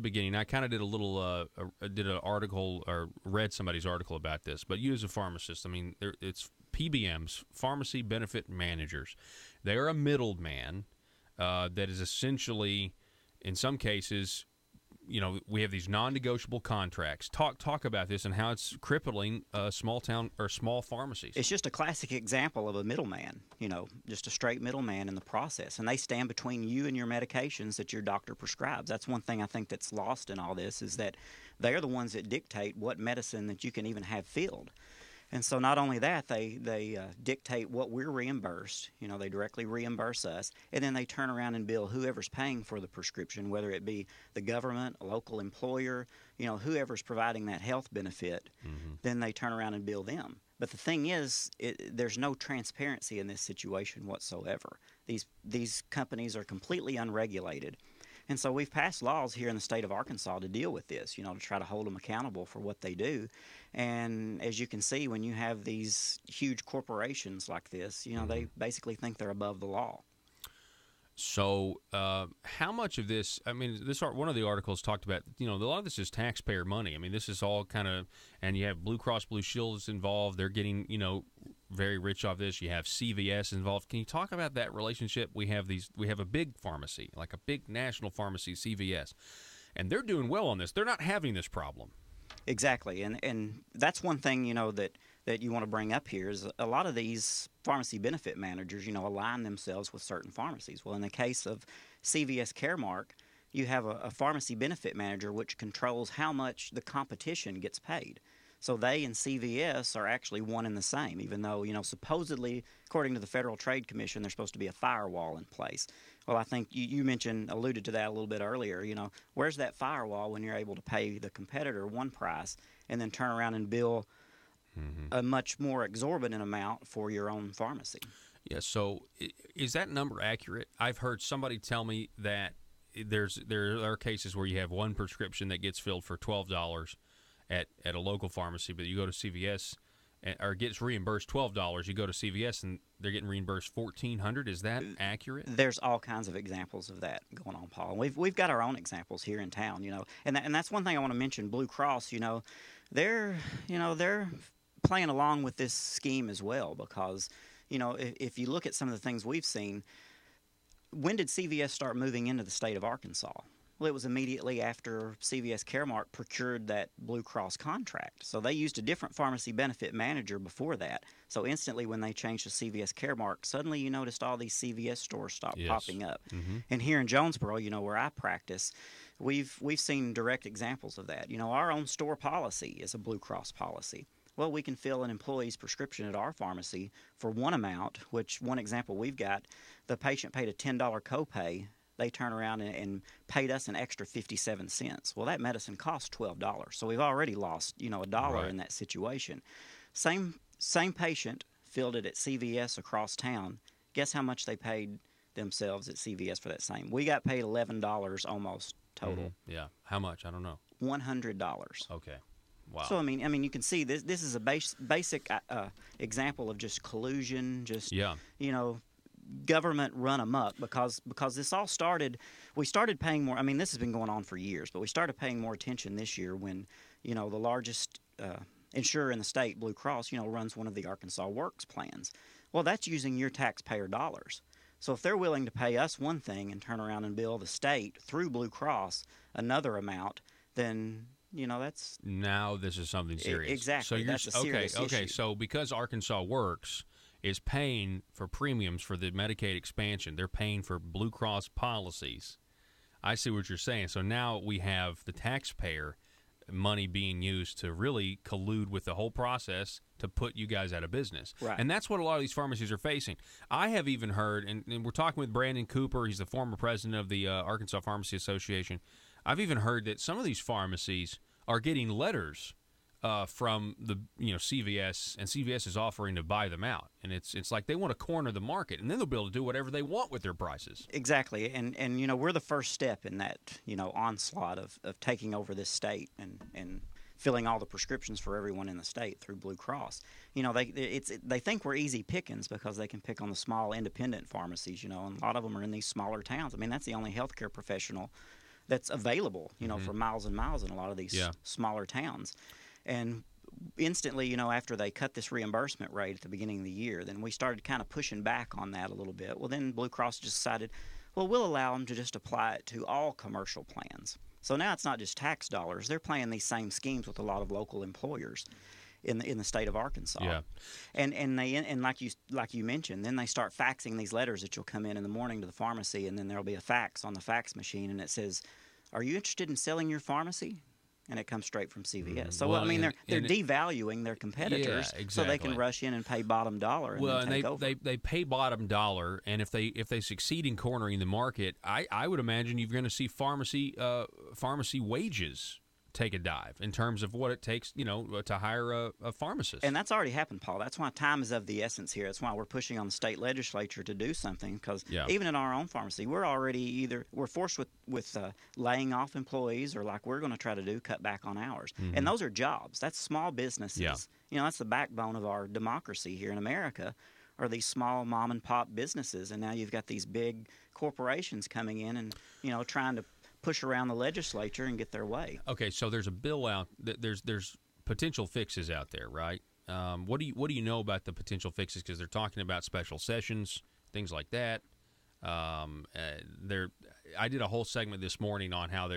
beginning. I kind of did a little did an article or read somebody's article about this. But you as a pharmacist, I mean, it's PBMs, pharmacy benefit managers. They are a middleman that is essentially, in some cases, we have these non-negotiable contracts. Talk about this and how it's crippling small town or small pharmacies. It's just a classic example of a middleman, just a straight middleman in the process. And they stand between you and your medications that your doctor prescribes. That's one thing I think that's lost in all this, is that they are the ones that dictate what medicine that you can even have filled. And so not only that, they dictate what we're reimbursed. They directly reimburse us, and then they turn around and bill whoever's paying for the prescription, whether it be the government, a local employer, whoever's providing that health benefit. Then they turn around and bill them. But the thing is, there's no transparency in this situation whatsoever. These companies are completely unregulated. And so we've passed laws here in the state of Arkansas to deal with this, to try to hold them accountable for what they do. And as you can see, when you have these huge corporations like this, they basically think they're above the law. So how much of this, I mean, one of the articles talked about, a lot of this is taxpayer money. I mean, this is all kind of, and you have Blue Cross Blue Shield is involved. They're getting, very rich off this. You have CVS involved. Can you talk about that relationship? We have a big pharmacy, like a big national pharmacy, CVS, and they're doing well on this. They're not having this problem. Exactly, and that's one thing, that you want to bring up here is a lot of these pharmacy benefit managers, align themselves with certain pharmacies. Well, in the case of CVS Caremark, you have a pharmacy benefit manager which controls how much the competition gets paid. So they and CVS are actually one and the same, even though, supposedly, according to the Federal Trade Commission, there's supposed to be a firewall in place. Well, I think you alluded to that a little bit earlier. Where's that firewall when you're able to pay the competitor one price and then turn around and bill a much more exorbitant amount for your own pharmacy? Yeah, so is that number accurate? I've heard somebody tell me that there are cases where you have one prescription that gets filled for $12 at a local pharmacy, but you go to CVS or gets reimbursed $12. You go to CVS and they're getting reimbursed $1,400. Is that accurate? There's all kinds of examples of that going on, Paul. We've got our own examples here in town, and that's one thing I want to mention. Blue Cross, they're playing along with this scheme as well, because if you look at some of the things we've seen, when did CVS start moving into the state of Arkansas? Well, it was immediately after CVS Caremark procured that Blue Cross contract. So they used a different pharmacy benefit manager before that. So instantly when they changed to CVS Caremark, suddenly you noticed all these CVS stores stopped popping up. And here in Jonesboro, where I practice, we've seen direct examples of that. Our own store policy is a Blue Cross policy. Well, we can fill an employee's prescription at our pharmacy for one amount, which one example we've got, the patient paid a $10 copay. They turn around and paid us an extra 57 cents. Well, that medicine costs $12, so we've already lost, a dollar in that situation. Same patient filled it at CVS across town. Guess how much they paid themselves at CVS for that same? We got paid $11 almost total. Yeah. How much? I don't know. $100. Okay. Wow. So I mean, you can see this is a basic example of just collusion, government run amok, because this all started. We started paying more. I mean, this has been going on for years, but we started paying more attention this year when the largest insurer in the state, Blue Cross, runs one of the Arkansas Works plans. Well, that's using your taxpayer dollars. So if they're willing to pay us one thing and turn around and bill the state through Blue Cross another amount, then that's now this is something serious. Exactly. So that's a serious issue. So because Arkansas Works is paying for premiums for the Medicaid expansion, they're paying for Blue Cross policies. I see what you're saying. So now we have the taxpayer money being used to really collude with the whole process to put you guys out of business. Right. And that's what a lot of these pharmacies are facing. I have even heard, and we're talking with Brandon Cooper, he's the former president of the Arkansas Pharmacy Association. I've even heard that some of these pharmacies are getting letters from the CVS, and CVS is offering to buy them out, and it's like they want to corner the market, and then they'll be able to do whatever they want with their prices. Exactly, and we're the first step in that onslaught of taking over this state, and filling all the prescriptions for everyone in the state through Blue Cross. You know, they think we're easy pickings because they can pick on the small independent pharmacies, you know, and a lot of them are in these smaller towns. I mean, that's the only healthcare professional that's available, you know, for miles and miles in a lot of these smaller towns. And instantly, you know, after they cut this reimbursement rate at the beginning of the year, then we started kind of pushing back on that a little bit. Well, then Blue Cross just decided, well, we'll allow them to just apply it to all commercial plans. So now it's not just tax dollars. They're playing these same schemes with a lot of local employers in the state of Arkansas. Yeah. And like you mentioned, then they start faxing these letters that you'll come in the morning to the pharmacy, and then there'll be a fax on the fax machine, and it says, "Are you interested in selling your pharmacy?" And it comes straight from CVS. So, well, I mean, they're devaluing their competitors so they can rush in and pay bottom dollar and then take over. They pay bottom dollar, and if they succeed in cornering the market, I would imagine you're going to see pharmacy wages take a dive in terms of what it takes, you know, to hire a pharmacist. And that's already happened, Paul. That's why time is of the essence here. That's why we're pushing on the state legislature to do something, because even in our own pharmacy, we're already we're forced with laying off employees, or like we're going to try to do, cut back on hours. And those are jobs. That's small businesses. Yeah. You know, that's the backbone of our democracy here in America, are these small mom and pop businesses. And now you've got these big corporations coming in and, you know, trying to push around the legislature and get their way. Okay, so there's a bill out. There's potential fixes out there, right? What do you know about the potential fixes? Because they're talking about special sessions, things like that. I did a whole segment this morning on how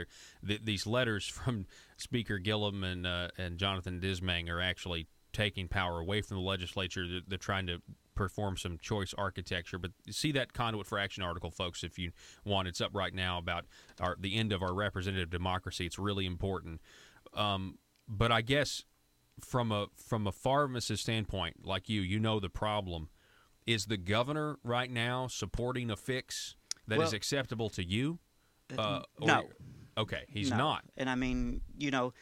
these letters from Speaker Gillum and Jonathan Dismang are actually taking power away from the legislature. They're trying to perform some choice architecture. But see that Conduit for Action article, folks, if you want. It's up right now about the end of our representative democracy. It's really important. But I guess from a pharmacist standpoint, like you know the problem. Is the governor right now supporting a fix that is acceptable to you? No. Okay, he's no. not. And I mean, you know,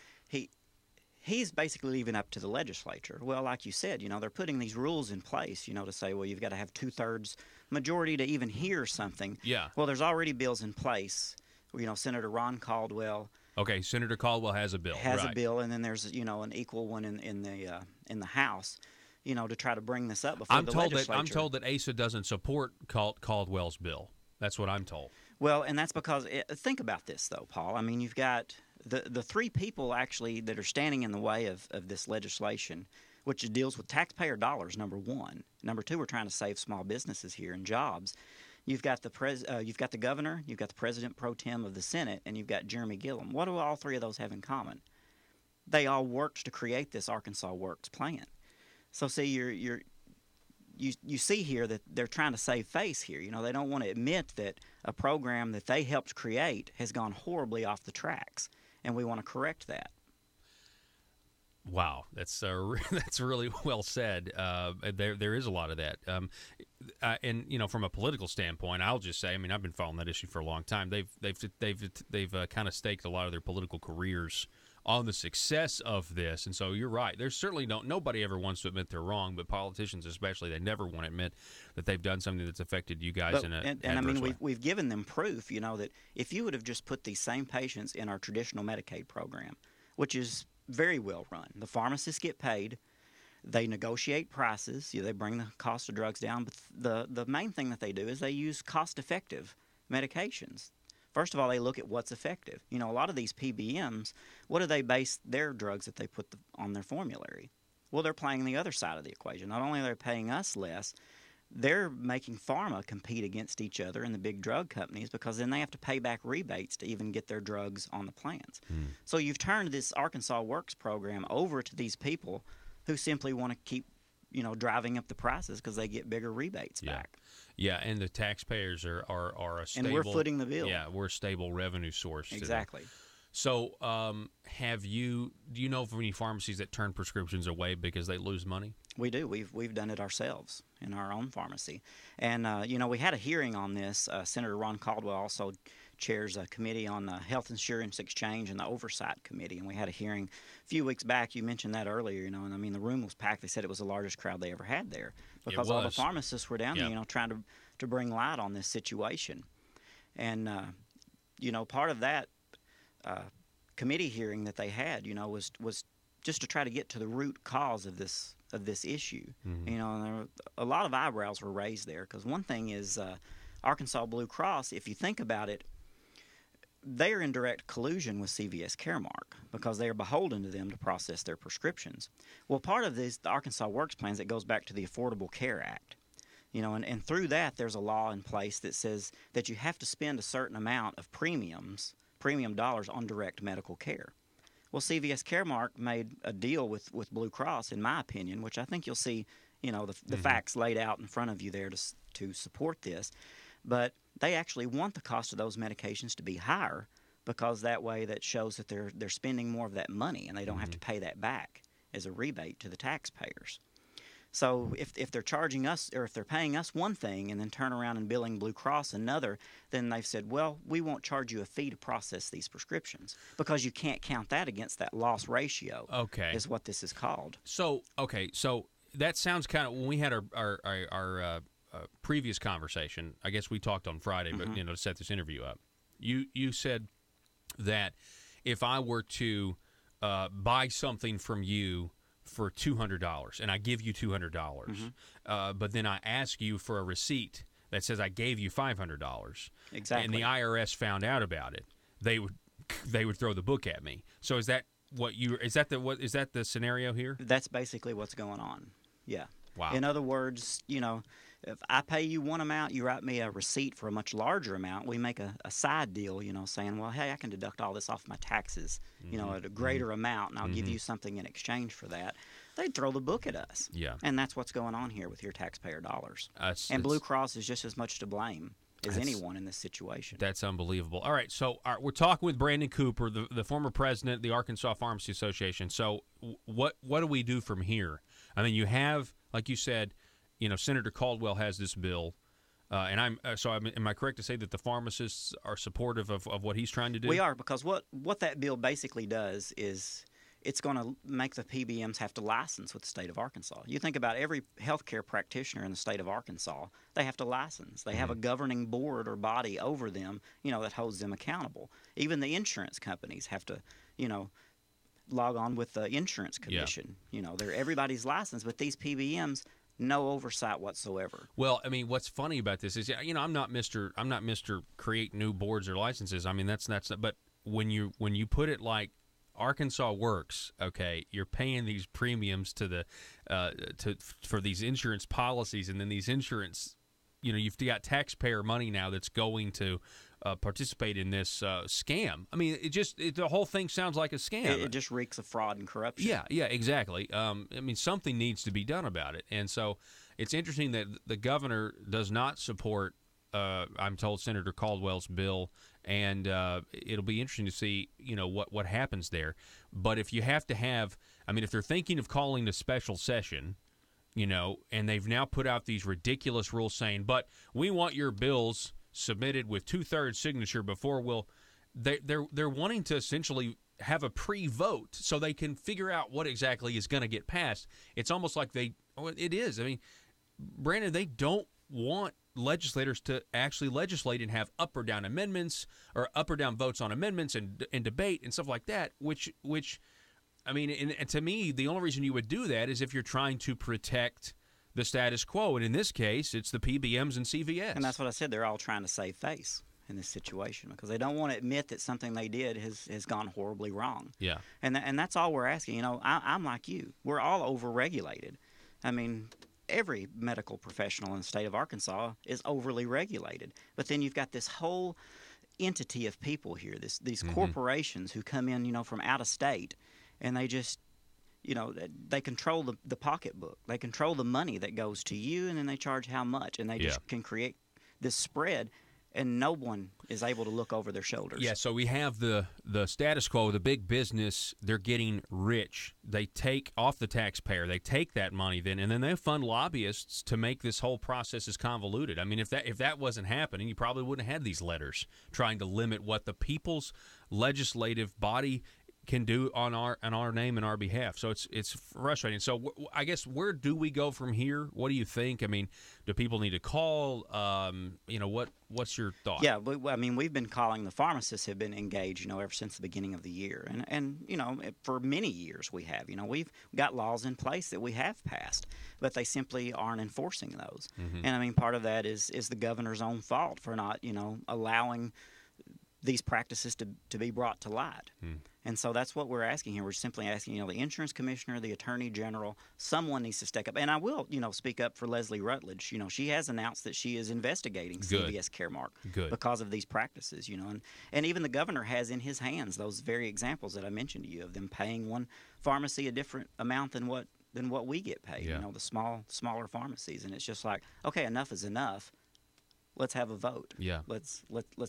he's basically leaving up to the legislature. Well, like you said, you know, they're putting these rules in place, you know, to say, well, you've got to have 2/3 majority to even hear something. Yeah. Well, there's already bills in place. You know, Senator Ron Caldwell. Okay, Senator Caldwell has a bill. A bill, and then there's, you know, an equal one in the House, you know, to try to bring this up before the legislature. I'm told that ASA doesn't support Caldwell's bill. That's what I'm told. Well, and that's because think about this, though, Paul. I mean, you've got the three people actually that are standing in the way of this legislation, which deals with taxpayer dollars, number one. Number two, we're trying to save small businesses here and jobs. You've got the governor, you've got the president pro tem of the Senate, and you've got Jeremy Gillum. What do all three of those have in common? They all worked to create this Arkansas Works plan. So see, you see here that they're trying to save face here. You know, they don't want to admit that a program that they helped create has gone horribly off the tracks, and we want to correct that. Wow, that's really well said. There is a lot of that, and you know, from a political standpoint, I'll just say, I mean, I've been following that issue for a long time. They've kind of staked a lot of their political careers on the success of this, and so you're right. There's certainly nobody ever wants to admit they're wrong, but politicians especially, they never want to admit that they've done something that's affected you guys in an and I mean, way. we've given them proof, you know, that if you would have just put these same patients in our traditional Medicaid program, which is very well run, the pharmacists get paid, they negotiate prices, they bring the cost of drugs down, but the main thing that they do is they use cost-effective medications. First of all, they look at what's effective. You know, a lot of these PBMs, what do they base their drugs that they put on their formulary? Well, they're playing the other side of the equation. Not only are they paying us less, they're making pharma compete against each other and the big drug companies, because then they have to pay back rebates to even get their drugs on the plans. So you've turned this Arkansas Works program over to these people who simply want to keep, you know, driving up the prices because they get bigger rebates back. Yeah, and the taxpayers are a stable... And we're footing the bill. Yeah, we're a stable revenue source. Exactly. So do you know of any pharmacies that turn prescriptions away because they lose money? We do. We've done it ourselves in our own pharmacy. And, you know, we had a hearing on this. Senator Ron Caldwell also chairs a committee on the Health Insurance Exchange and the Oversight Committee. And we had a hearing a few weeks back. You mentioned that earlier, you know, and I mean, the room was packed. They said it was the largest crowd they ever had there because all the pharmacists were down there, you know, trying to bring light on this situation. And, you know, part of that committee hearing that they had, was just to try to get to the root cause of this issue. Mm-hmm. And there were, a lot of eyebrows were raised there, because one thing is Arkansas Blue Cross, if you think about it, they are in direct collusion with CVS Caremark because they are beholden to them to process their prescriptions. Well, part of this, the Arkansas Works plans, it goes back to the Affordable Care Act. And through that, there's a law in place that says that you have to spend a certain amount of premium dollars on direct medical care. Well, CVS Caremark made a deal with Blue Cross, in my opinion, which I think you'll see, the facts laid out in front of you there to support this. But they actually want the cost of those medications to be higher, because that way that shows that they're spending more of that money and they don't have to pay that back as a rebate to the taxpayers. So if they're charging us, or if they're paying us one thing and then turn around and billing Blue Cross another, then they've said, well, we won't charge you a fee to process these prescriptions, because you can't count that against that loss ratio. Okay, is what this is called. So that sounds kind of, when we had our previous conversation, I guess we talked on Friday, but to set this interview up, you said that if I were to buy something from you for $200 and I give you $200, but then I ask you for a receipt that says I gave you $500, exactly, and the IRS found out about it, they would throw the book at me. So is that the scenario here? That's basically what's going on. Yeah. Wow. In other words, if I pay you one amount, you write me a receipt for a much larger amount. We make a side deal, saying, well, hey, I can deduct all this off my taxes, at a greater amount, and I'll give you something in exchange for that. They'd throw the book at us. Yeah. And that's what's going on here with your taxpayer dollars. And Blue Cross is just as much to blame as anyone in this situation. That's unbelievable. All right, so we're talking with Brandon Cooper, the former president of the Arkansas Pharmacy Association. So what do we do from here? I mean, you have, like you said, Senator Caldwell has this bill, and am I correct to say that the pharmacists are supportive of what he's trying to do? We are, because what that bill basically does is it's going to make the PBMs have to license with the state of Arkansas. You think about every healthcare practitioner in the state of Arkansas, they have to license. They have a governing board or body over them, that holds them accountable. Even the insurance companies have to, log on with the insurance commission. Yeah. Everybody's licensed, but these PBMs, no oversight whatsoever. Well, I mean, what's funny about this is, I'm not Mr. Create new boards or licenses. I mean, that's but when you put it like Arkansas Works, okay, you're paying these premiums for these insurance policies, and then these insurance, you've got taxpayer money now that's going to participate in this scam. I mean, the whole thing sounds like a scam. It just reeks of fraud and corruption. Yeah, exactly. I mean, something needs to be done about it. And so it's interesting that the governor does not support, I'm told, Senator Caldwell's bill, and it'll be interesting to see, what happens there. But if you have to if they're thinking of calling a special session, and they've now put out these ridiculous rules saying, but we want your bills submitted with 2/3 signature before they're wanting to essentially have a pre-vote so they can figure out what exactly is going to get passed. It's almost like it is. I mean, Brandon, they don't want legislators to actually legislate and have up or down amendments or up or down votes on amendments and debate and stuff like that, which I mean, and to me, the only reason you would do that is if you're trying to protect the status quo, and in this case, it's the PBMs and CVS. And that's what I said. They're all trying to save face in this situation because they don't want to admit that something they did has gone horribly wrong. Yeah. And that's all we're asking. I'm like you. We're all over-regulated. I mean, every medical professional in the state of Arkansas is overly regulated. But then you've got this whole entity of people here, these corporations who come in, from out of state, and they just they control the pocketbook. They control the money that goes to you, and then they charge how much, and they just can create this spread, and no one is able to look over their shoulders. Yeah, so we have the status quo, the big business, they're getting rich. They take off the taxpayer. They take that money then, and then they fund lobbyists to make this whole process as convoluted. I mean, if that wasn't happening, you probably wouldn't have had these letters trying to limit what the people's legislative body can do on our name and our behalf. So it's frustrating. So I guess where do we go from here? What do you think? I mean, do people need to call? What's your thought? Yeah, I mean, we've been calling. The pharmacists have been engaged, ever since the beginning of the year, and for many years we have. We've got laws in place that we have passed, but they simply aren't enforcing those. Mm-hmm. And I mean, part of that is the governor's own fault for not, allowing these practices to be brought to light. And so that's what we're asking here. We're simply asking, the insurance commissioner, the attorney general, someone needs to step up. And I will, speak up for Leslie Rutledge. She has announced that she is investigating CVS Caremark because of these practices, and even the governor has in his hands those very examples that I mentioned to you of them paying one pharmacy a different amount than what we get paid, the smaller pharmacies. And it's just like, okay, enough is enough. Let's have a vote. Yeah. Let's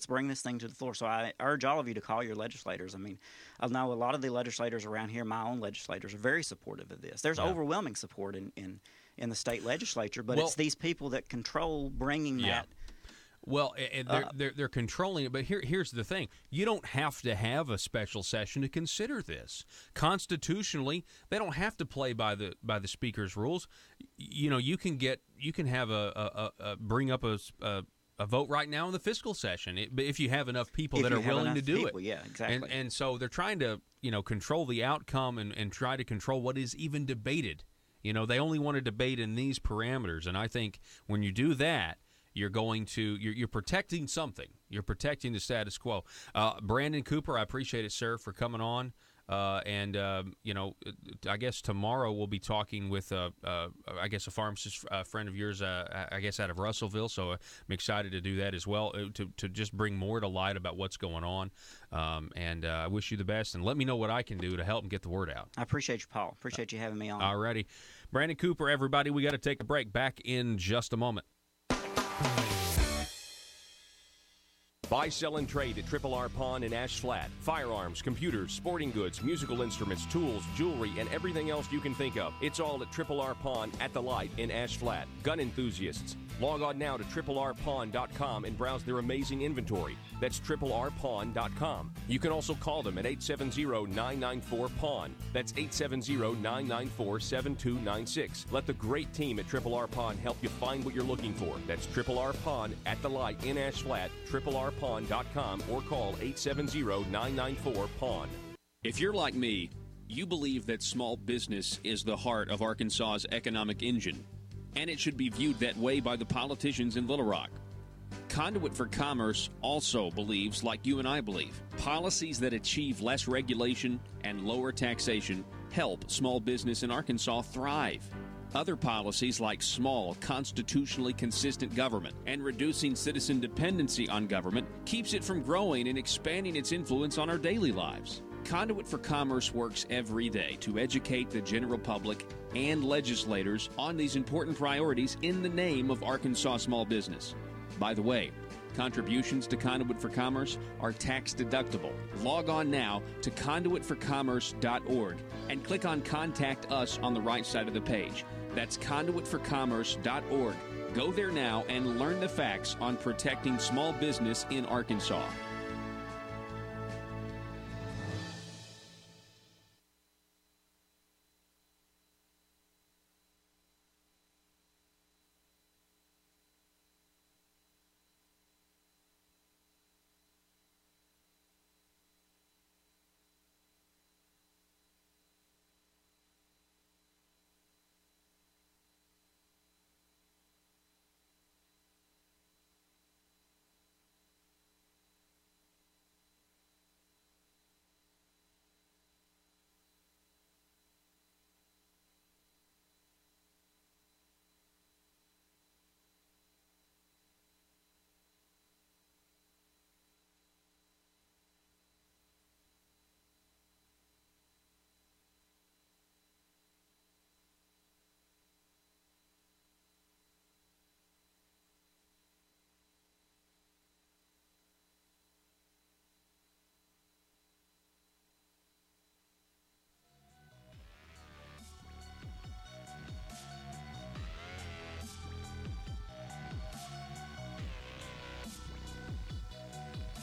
bring this thing to the floor. So I urge all of you to call your legislators. I mean, I know a lot of the legislators around here, my own legislators, are very supportive of this. There's overwhelming support in the state legislature, but it's these people that control bringing that. Well, and they're controlling it, but here's the thing. You don't have to have a special session to consider this. Constitutionally, they don't have to play by the speaker's rules. You can have bring up a vote right now in the fiscal session if you have enough people that are willing to do it. Yeah, exactly. And so they're trying to control the outcome and try to control what is even debated. They only want to debate in these parameters, and I think when you do that, you're protecting something. You're protecting the status quo. Brandon Cooper, I appreciate it, sir, for coming on. I guess tomorrow we'll be talking with, a pharmacist friend of yours, I guess out of Russellville. So I'm excited to do that as well, to just bring more to light about what's going on. I wish you the best, and let me know what I can do to help and get the word out. I appreciate you, Paul. Appreciate you having me on. All righty. Brandon Cooper, everybody, we got to take a break. Back in just a moment. Buy, sell, and trade at Triple R Pawn in Ash Flat. Firearms, computers, sporting goods, musical instruments, tools, jewelry, and everything else you can think of. It's all at Triple R Pawn at the Light in Ash Flat. Gun enthusiasts, log on now to TripleRPawn.com and browse their amazing inventory. That's TripleRPawn.com. You can also call them at 870-994-PAWN. That's 870-994-7296. Let the great team at Triple R Pawn help you find what you're looking for. That's Triple R Pawn at the Light in Ash Flat, TripleRPawn.com, or call 870-994-PAWN. If you're like me, you believe that small business is the heart of Arkansas's economic engine, and it should be viewed that way by the politicians in Little Rock. Conduit for Commerce also believes, like you and I believe, policies that achieve less regulation and lower taxation help small business in Arkansas thrive. Other policies like small, constitutionally consistent government and reducing citizen dependency on government keeps it from growing and expanding its influence on our daily lives. Conduit for Commerce works every day to educate the general public and legislators on these important priorities in the name of Arkansas small business. By the way, contributions to Conduit for Commerce are tax deductible. Log on now to conduitforcommerce.org and click on Contact Us on the right side of the page. That's conduitforcommerce.org. Go there now and learn the facts on protecting small business in Arkansas.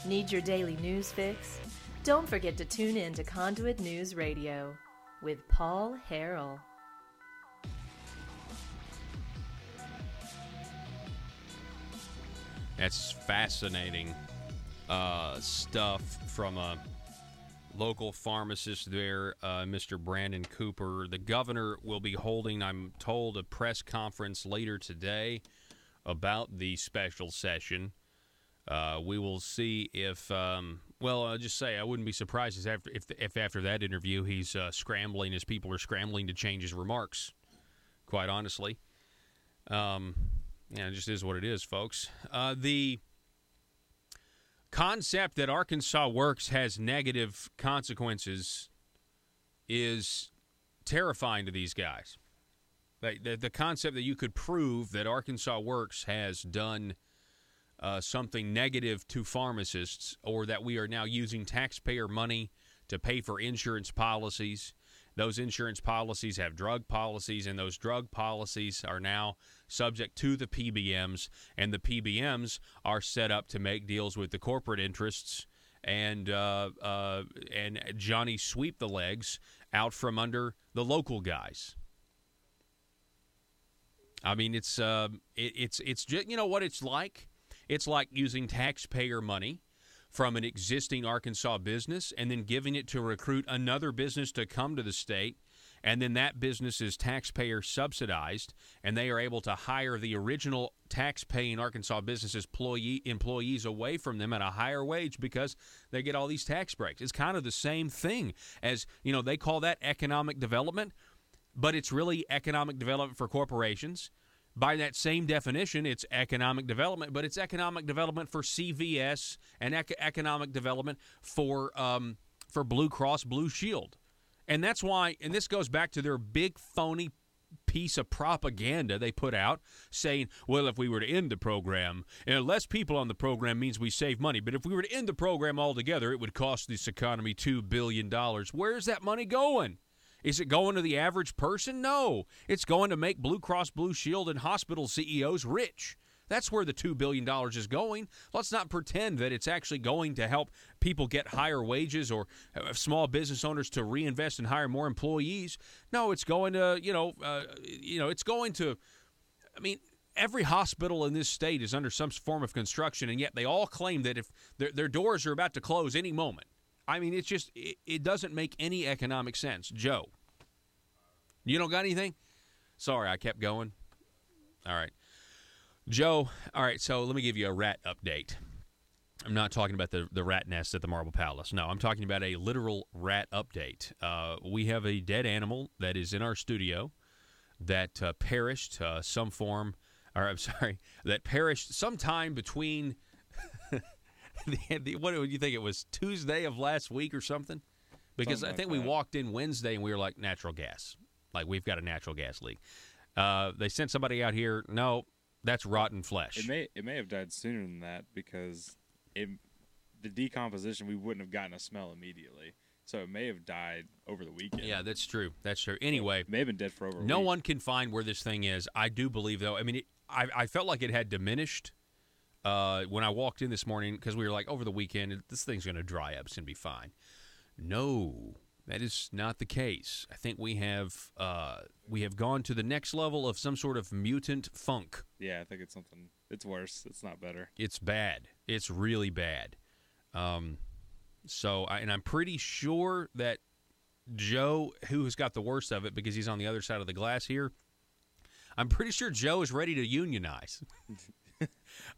Need your daily news fix? Don't forget to tune in to Conduit News Radio with Paul Harrell. That's fascinating stuff from a local pharmacist there, Mr. Brandon Cooper. The governor will be holding, I'm told, a press conference later today about the special session. We will see if, I'll just say I wouldn't be surprised if after that interview he's scrambling, as people are scrambling to change his remarks, quite honestly. It just is what it is, folks. The concept that Arkansas Works has negative consequences is terrifying to these guys. The concept that you could prove that Arkansas Works has done something negative to pharmacists, or that we are now using taxpayer money to pay for insurance policies. Those insurance policies have drug policies, and those drug policies are now subject to the PBMs, and the PBMs are set up to make deals with the corporate interests and Johnny sweep the legs out from under the local guys. I mean, it's just, you know what it's like? It's like using taxpayer money from an existing Arkansas business and then giving it to recruit another business to come to the state, and then that business is taxpayer subsidized, and they are able to hire the original tax-paying Arkansas business employees away from them at a higher wage because they get all these tax breaks. It's kind of the same thing as, they call that economic development, but it's really economic development for corporations. By that same definition, it's economic development, but it's economic development for CVS and economic development for Blue Cross Blue Shield. And that's why, and this goes back to their big phony piece of propaganda they put out saying, well, if we were to end the program, less people on the program means we save money. But if we were to end the program altogether, it would cost this economy $2 billion. Where's that money going? Is it going to the average person? No. It's going to make Blue Cross Blue Shield and hospital CEOs rich. That's where the $2 billion is going. Let's not pretend that it's actually going to help people get higher wages or small business owners to reinvest and hire more employees. No, it's going to, it's going to, every hospital in this state is under some form of construction, and yet they all claim that if their doors are about to close any moment. It's just, it doesn't make any economic sense. Joe, you don't got anything? Sorry, I kept going. All right. Joe, all right, so let me give you a rat update. I'm not talking about the rat nest at the Marble Palace. No, I'm talking about a literal rat update. We have a dead animal that is in our studio that perished that perished sometime between... what do you think? It was Tuesday of last week or something? Because I think we walked in Wednesday and we were like, natural gas. Like, we've got a natural gas leak. They sent somebody out here. No, that's rotten flesh. It may have died sooner than that because the decomposition, we wouldn't have gotten a smell immediately. So it may have died over the weekend. Yeah, that's true. That's true. Anyway. It may have been dead for over a week. No one can find where this thing is. I do believe, though. I felt like it had diminished. When I walked in this morning, because we were like, over the weekend, this thing's going to dry up. It's going to be fine. No, that is not the case. I think we have gone to the next level of some sort of mutant funk. Yeah, I think it's something. It's worse. It's not better. It's bad. It's really bad. I'm pretty sure that Joe, who has got the worst of it because he's on the other side of the glass here, I'm pretty sure Joe is ready to unionize.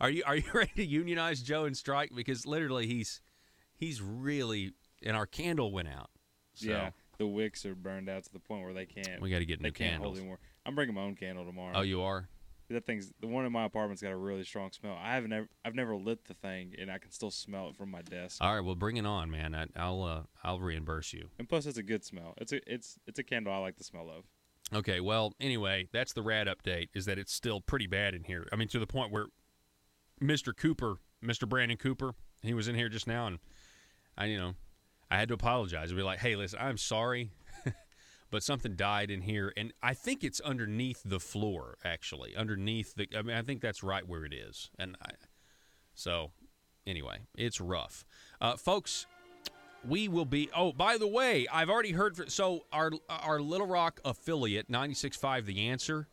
Are you ready to unionize, Joe, and strike? Because literally he's really, and our candle went out. So. Yeah, the wicks are burned out to the point where they can't. We got to get new can't candles. Hold anymore. I'm bringing my own candle tomorrow. Oh, you are? The one in my apartment's got a really strong smell. I've never lit the thing, and I can still smell it from my desk. All right, well, bring it on, man. I'll reimburse you. And plus, it's a good smell. It's a candle I like the smell of. Okay, well, anyway, that's the rad update. Is that it's still pretty bad in here. To the point where Mr. Brandon Cooper, he was in here just now, and I had to apologize and be like, hey, listen, I'm sorry, but something died in here, and I think it's underneath the floor, actually, I think that's right where it is, so anyway, it's rough. Folks, we will be. Oh, by the way, I've already heard. So our Little Rock affiliate, 96.5 The Answer,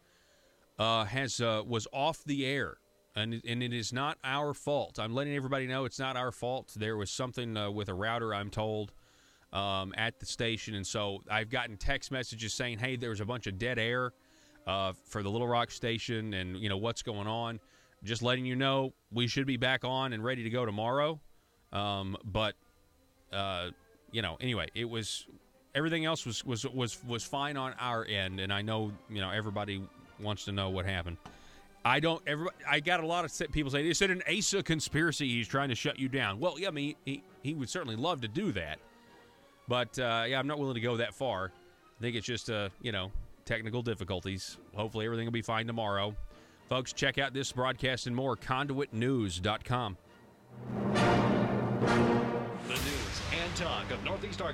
was off the air, and it is not our fault. I'm letting everybody know it's not our fault. There was something with a router, I'm told, at the station, and so I've gotten text messages saying, "Hey, there was a bunch of dead air for the Little Rock station, and what's going on." Just letting you know, we should be back on and ready to go tomorrow. Anyway, it was everything else was fine on our end, and I know everybody wants to know what happened. I got a lot of people say, "Is it an ASA conspiracy? He's trying to shut you down." Well, yeah, I mean, he would certainly love to do that, but I'm not willing to go that far. I think it's just technical difficulties. Hopefully, everything will be fine tomorrow. Folks, check out this broadcast and more, conduitnews.com. The news and talk of Northeast Arkansas.